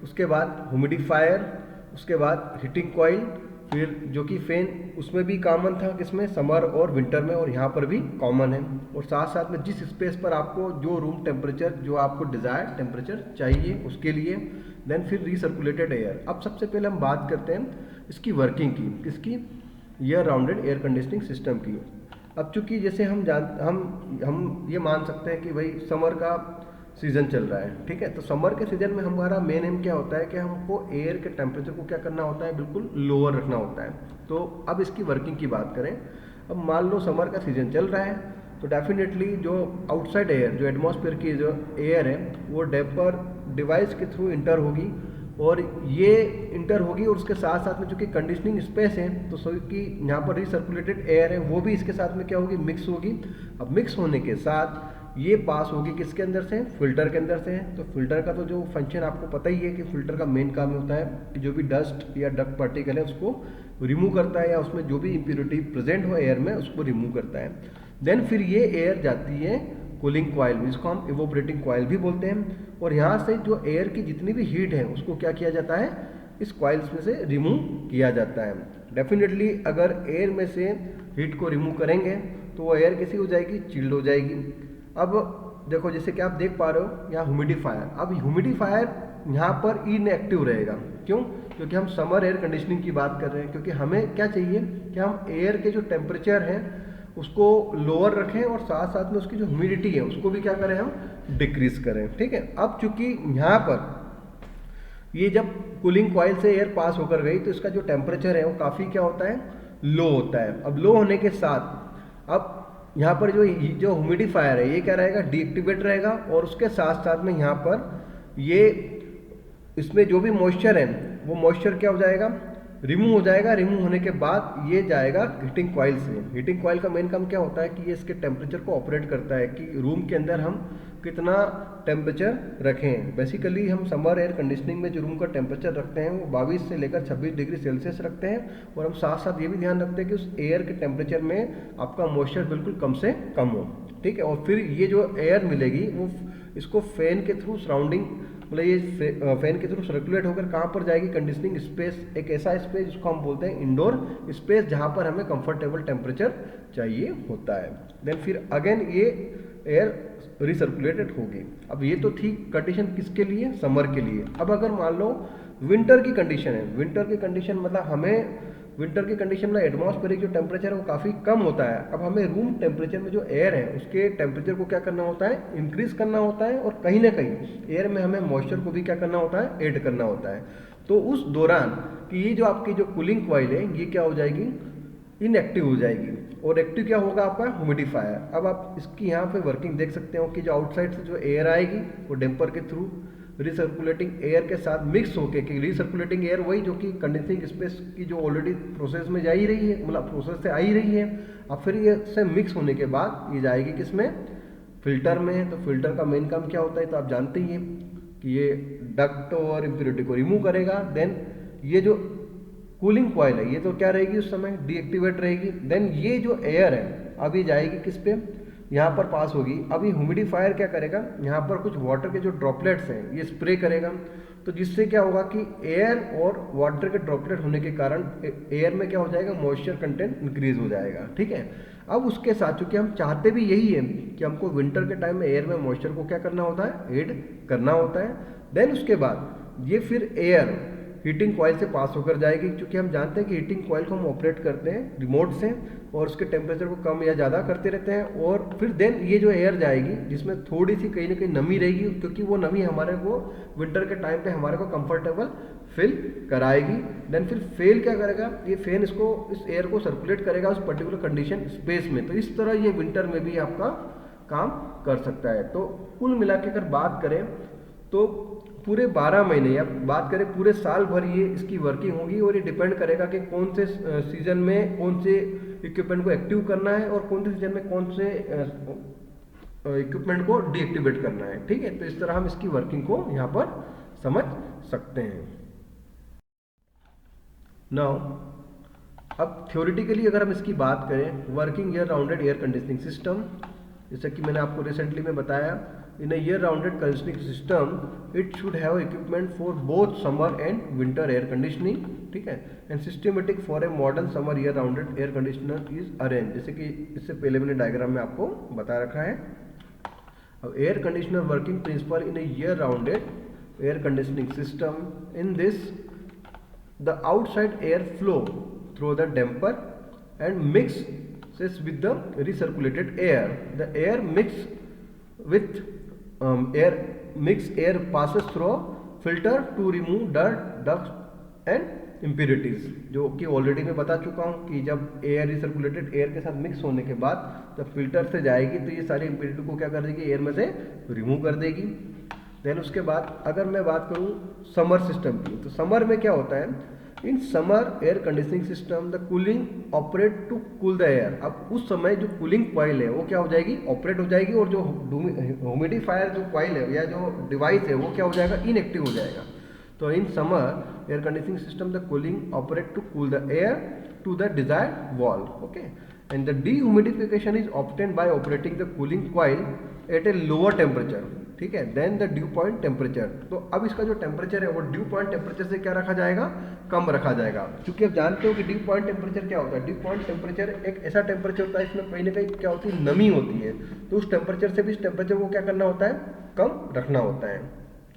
उसके बाद ह्यूमिडिफायर, उसके बाद हीटिंग कॉइल, फिर जो कि फैन उसमें भी कॉमन था किसमें, समर और विंटर में, और यहाँ पर भी कॉमन है। और साथ साथ में जिस स्पेस पर आपको जो रूम टेम्परेचर, जो आपको डिज़ायर टेम्परेचर चाहिए उसके लिए, देन फिर रीसर्कुलेटेड एयर। अब सबसे पहले हम बात करते हैं इसकी वर्किंग की, किसकी, year rounded air conditioning system की। अब चूंकि जैसे हम ये मान सकते हैं कि भाई समर का सीज़न चल रहा है, ठीक है। तो समर के सीज़न में हमारा मेन एम क्या होता है कि हमको एयर के टेम्परेचर को क्या करना होता है, बिल्कुल लोअर रखना होता है। तो अब इसकी वर्किंग की बात करें, अब मान लो समर का सीज़न चल रहा है तो डेफिनेटली जो आउटसाइड एयर, जो एटमॉस्फेयर की जो एयर है वो डेपर डिवाइस के थ्रू इंटर होगी, और ये इंटर होगी और उसके साथ साथ में चूँकि कंडीशनिंग स्पेस है तो सो कि यहाँ पर रिसर्कुलेटेड एयर है वो भी इसके साथ में क्या होगी, मिक्स होगी। अब मिक्स होने के साथ ये पास होगी किसके अंदर से, फिल्टर के अंदर से। तो फिल्टर का तो जो फंक्शन आपको पता ही है कि फिल्टर का मेन काम होता है कि जो भी डस्ट या डस्ट पार्टिकल है उसको रिमूव करता है, या उसमें जो भी इम्प्योरिटी प्रेजेंट हो एयर में उसको रिमूव करता है। देन फिर ये एयर जाती है कूलिंग कॉइल, जिसको हम इवोपरेटिंग कॉइल भी बोलते हैं, और यहाँ से जो एयर की जितनी भी हीट है उसको क्या किया जाता है, इस कॉइल्स में से रिमूव किया जाता है। डेफिनेटली अगर एयर में से हीट को रिमूव करेंगे तो वो एयर कैसी हो जाएगी, चिल्ड हो जाएगी। अब देखो जैसे कि आप देख पा रहे हो यहाँ ह्यूमिडिफायर, अब ह्यूमिडिफायर यहाँ पर इनएक्टिव रहेगा। क्यों? क्योंकि हम समर एयर कंडीशनिंग की बात कर रहे हैं, क्योंकि हमें क्या चाहिए कि हम एयर के जो टेम्परेचर हैं उसको लोअर रखें और साथ साथ में उसकी जो ह्यूमिडिटी है उसको भी क्या करें हम डिक्रीज करें। ठीक है, अब चूंकि यहाँ पर ये जब कूलिंग कॉइल से एयर पास होकर गई तो इसका जो टेम्परेचर है वो काफ़ी क्या होता है, लो होता है। अब लो होने के साथ अब यहाँ पर जो ह्यूमिडिफायर है ये क्या रहेगा, डीएक्टिवेट रहेगा, और उसके साथ साथ में यहाँ पर ये इसमें जो भी मॉइस्चर है वो मॉइस्चर क्या हो जाएगा, रिमूव हो जाएगा। रिमूव होने के बाद ये जाएगा हीटिंग कॉइल से। हीटिंग कॉइल का मेन काम क्या होता है कि ये इसके टेम्परेचर को ऑपरेट करता है कि रूम के अंदर हम कितना टेम्परेचर रखें। बेसिकली हम समर एयर कंडीशनिंग में जो रूम का टेम्परेचर रखते हैं वो 22 से लेकर 26 डिग्री सेल्सियस रखते हैं, और हम साथ साथ ये भी ध्यान रखते हैं कि उस एयर के टेम्परेचर में आपका मॉइस्चर बिल्कुल कम से कम हो। ठीक है, और फिर ये जो एयर मिलेगी वो इसको फैन के थ्रू सराउंडिंग, मतलब ये फैन के थ्रू सर्कुलेट होकर कहाँ पर जाएगी, कंडीशनिंग स्पेस, एक ऐसा स्पेस जिसको हम बोलते हैं इंडोर स्पेस, जहाँ पर हमें कंफर्टेबल टेम्परेचर चाहिए होता है। देन फिर अगेन ये एयर रिसर्कुलेटेड होगी। अब ये तो थी कंडीशन किसके लिए, समर के लिए। अब अगर मान लो विंटर की कंडीशन है, विंटर की कंडीशन मतलब हमें विंटर की कंडीशन में एटमॉस्फेरिक जो टेम्परेचर है वो काफ़ी कम होता है। अब हमें रूम टेम्परेचर में जो एयर है उसके टेम्परेचर को क्या करना होता है, इंक्रीज करना होता है, और कहीं ना कहीं एयर में हमें मॉइस्चर को भी क्या करना होता है, ऐड करना होता है। तो उस दौरान कि ये जो आपकी जो कूलिंग कॉइल है ये क्या हो जाएगी, इनएक्टिव हो जाएगी, और एक्टिव क्या होगा आपका ह्यूमिडिफायर। अब आप इसकी यहाँ पे वर्किंग देख सकते हो कि जो आउटसाइड से जो एयर आएगी वो डैम्पर के थ्रू रिसर्कुलेटिंग एयर के साथ मिक्स होके, कि रिसर्कुलेटिंग एयर वही जो कि कंडेंसिंग स्पेस की जो ऑलरेडी प्रोसेस में जा ही रही है, मतलब प्रोसेस से आ ही रही है। अब फिर ये से मिक्स होने के बाद ये जाएगी किसमें, फिल्टर में। तो फिल्टर का मेन काम क्या होता है, तो आप जानते ही हैं कि ये डक्ट और इम्प्योरिटी को रिमूव करेगा। देन ये जो कूलिंग कॉइल है ये तो क्या रहेगी उस समय, डीएक्टिवेट रहेगी। देन ये जो एयर है अब ये जाएगी किस पे, यहाँ पर पास होगी। अभी ह्यूमिडिफायर क्या करेगा, यहाँ पर कुछ वाटर के जो ड्रॉपलेट्स हैं ये स्प्रे करेगा, तो जिससे क्या होगा कि एयर और वाटर के ड्रॉपलेट होने के कारण एयर में क्या हो जाएगा, मॉइस्चर कंटेंट इंक्रीज हो जाएगा। ठीक है, अब उसके साथ चूंकि हम चाहते भी यही है कि हमको विंटर के टाइम में एयर में मॉइस्चर को क्या करना होता है, ऐड करना होता है। देन उसके बाद ये फिर एयर हीटिंग कॉइल से पास होकर जाएगी, क्योंकि हम जानते हैं कि हीटिंग कॉइल को हम ऑपरेट करते हैं रिमोट से, और उसके टेम्परेचर को कम या ज़्यादा करते रहते हैं। और फिर देन ये जो एयर जाएगी जिसमें थोड़ी सी कहीं ना कहीं नमी रहेगी, क्योंकि वो नमी हमारे को विंटर के टाइम पे हमारे को कंफर्टेबल फील कराएगी। देन फिर फेल क्या करेगा, ये फैन इसको इस एयर को सर्कुलेट करेगा उस पर्टिकुलर कंडीशन स्पेस में। तो इस तरह ये विंटर में भी आपका काम कर सकता है। तो कुल मिला के अगर बात करें तो पूरे 12 महीने या बात करें पूरे साल भर ये इसकी वर्किंग होगी, और ये डिपेंड करेगा कि कौन से सीजन में कौन से इक्विपमेंट को एक्टिव करना है और कौन से सीजन में कौन से इक्विपमेंट को डीएक्टिवेट करना है। ठीक है, तो इस तरह हम इसकी वर्किंग को यहाँ पर समझ सकते हैं। नाउ अब थ्योरेटिकली अगर हम इसकी बात करें, working year rounded air conditioning system, जैसे कि मैंने आपको रिसेंटली में बताया, in a year rounded conditioning system it should have equipment for both summer and winter air conditioning। ठीक है, and systematic for a modern summer year rounded air conditioner is arranged, जैसे कि इससे पहले मैंने डायग्राम में आपको बता रखा है। अब air conditioner working principle in a year rounded air conditioning system, in this the outside air flow through the damper and mixes with the recirculated air, the air mix with air passes through filter to remove dirt, dust and impurities, जो कि ऑलरेडी मैं बता चुका हूँ कि जब एयर रिसर्कुलेटेड एयर के साथ मिक्स होने के बाद जब फिल्टर से जाएगी तो ये सारी इम्प्योरिटी को क्या कर देगी, एयर में से रिमूव कर देगी। देन उसके बाद अगर मैं बात करूँ समर सिस्टम की, तो समर में क्या होता है, in summer air conditioning system the cooling operate to cool the air. अब उस समय जो कूलिंग कॉइल है वो क्या हो जाएगी, ऑपरेट हो जाएगी, और जो ह्यूमिडिफायर जो कॉइल है या जो डिवाइस है वो क्या हो जाएगा, इनएक्टिव हो जाएगा। तो in summer air conditioning system the cooling operate to cool the air to the desired wall. Okay, and the dehumidification is obtained by operating the cooling coil at a lower temperature. ठीक है, then the dew point temperature. तो अब इसका जो टेम्परेचर है वो ड्यू पॉइंट टेम्परेचर से क्या रखा जाएगा, कम रखा जाएगा, क्योंकि आप जानते हो कि ड्यू पॉइंट टेम्परेचर क्या होता है। ड्यू पॉइंट टेम्परेचर एक ऐसा टेम्परेचर होता है इसमें कहीं ना कहीं क्या होती है, नमी होती है, तो उस टेम्परेचर से भी इस टेम्परेचर को क्या करना होता है, कम रखना होता है।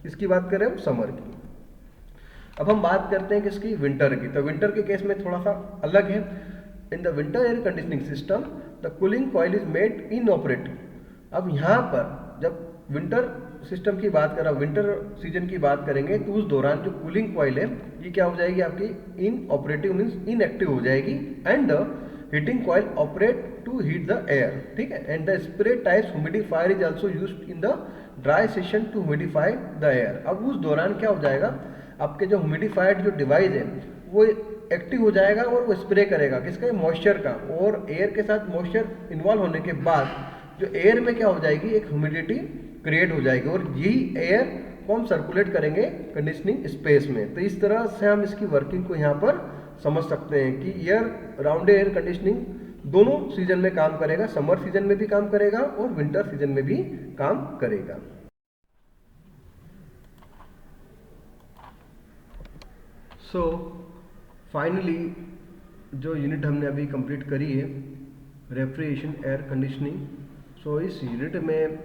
इसकी बात करें हम समर की। अब हम बात करते हैं किसकी, विंटर की। तो विंटर के केस में थोड़ा सा अलग है। In the winter air conditioning system the cooling coil is made inoperative. अब यहाँ पर जब विंटर सिस्टम की बात कर रहा हूँ, विंटर सीजन की बात करेंगे, तो उस दौरान जो कूलिंग कॉइल है ये क्या हो जाएगी आपकी इन ऑपरेटिव मीन्स इनएक्टिव हो जाएगी, and heating coil operate to heat the air, ठीक है। And the spray types humidifier is also used in the dry session to humidify the air. अब उस दौरान क्या हो जाएगा, आपके जो ह्यूमिडिफाइड जो डिवाइस है वो एक्टिव हो जाएगा और वो स्प्रे करेगा किसका, मॉइस्चर का, और एयर के साथ मॉइस्चर इन्वॉल्व होने के बाद जो एयर में क्या हो जाएगी, एक ह्यूमिडिटी क्रिएट हो जाएगी, और यही एयर को हम सर्कुलेट करेंगे कंडीशनिंग स्पेस में। तो इस तरह से हम इसकी वर्किंग को यहाँ पर समझ सकते हैं कि एयर राउंड एयर कंडीशनिंग दोनों सीजन में काम करेगा, समर सीजन में भी काम करेगा और विंटर सीजन में भी काम करेगा। सो फाइनली जो यूनिट हमने अभी कंप्लीट करी है रेफ्रिजरेशन एयर कंडीशनिंग, सो इस यूनिट में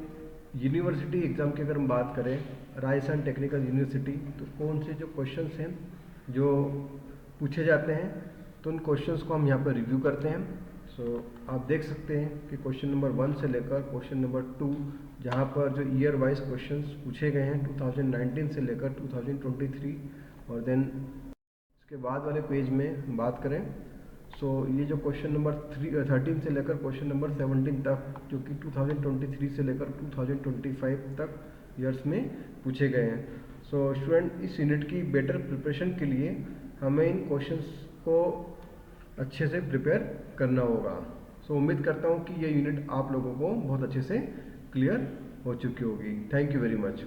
यूनिवर्सिटी एग्ज़ाम की अगर हम बात करें राजस्थान टेक्निकल यूनिवर्सिटी, तो कौन से जो क्वेश्चंस हैं जो पूछे जाते हैं, तो उन क्वेश्चंस को हम यहाँ पर रिव्यू करते हैं। सो आप देख सकते हैं कि क्वेश्चन नंबर 1 से लेकर क्वेश्चन नंबर 2, जहाँ पर जो ईयर वाइज क्वेश्चंस पूछे गए हैं 2019 से लेकर 2023, और देन इसके बाद वाले पेज में हम बात करें, सो ये जो क्वेश्चन नंबर 13 से लेकर क्वेश्चन नंबर 17 तक, जो कि 2023 से लेकर 2025 तक ईयर्स में पूछे गए हैं। सो स्टूडेंट, इस यूनिट की बेटर प्रिपरेशन के लिए हमें इन क्वेश्चंस को अच्छे से प्रिपेयर करना होगा। सो उम्मीद करता हूँ कि ये यूनिट आप लोगों को बहुत अच्छे से क्लियर हो चुकी होगी। Thank you very much.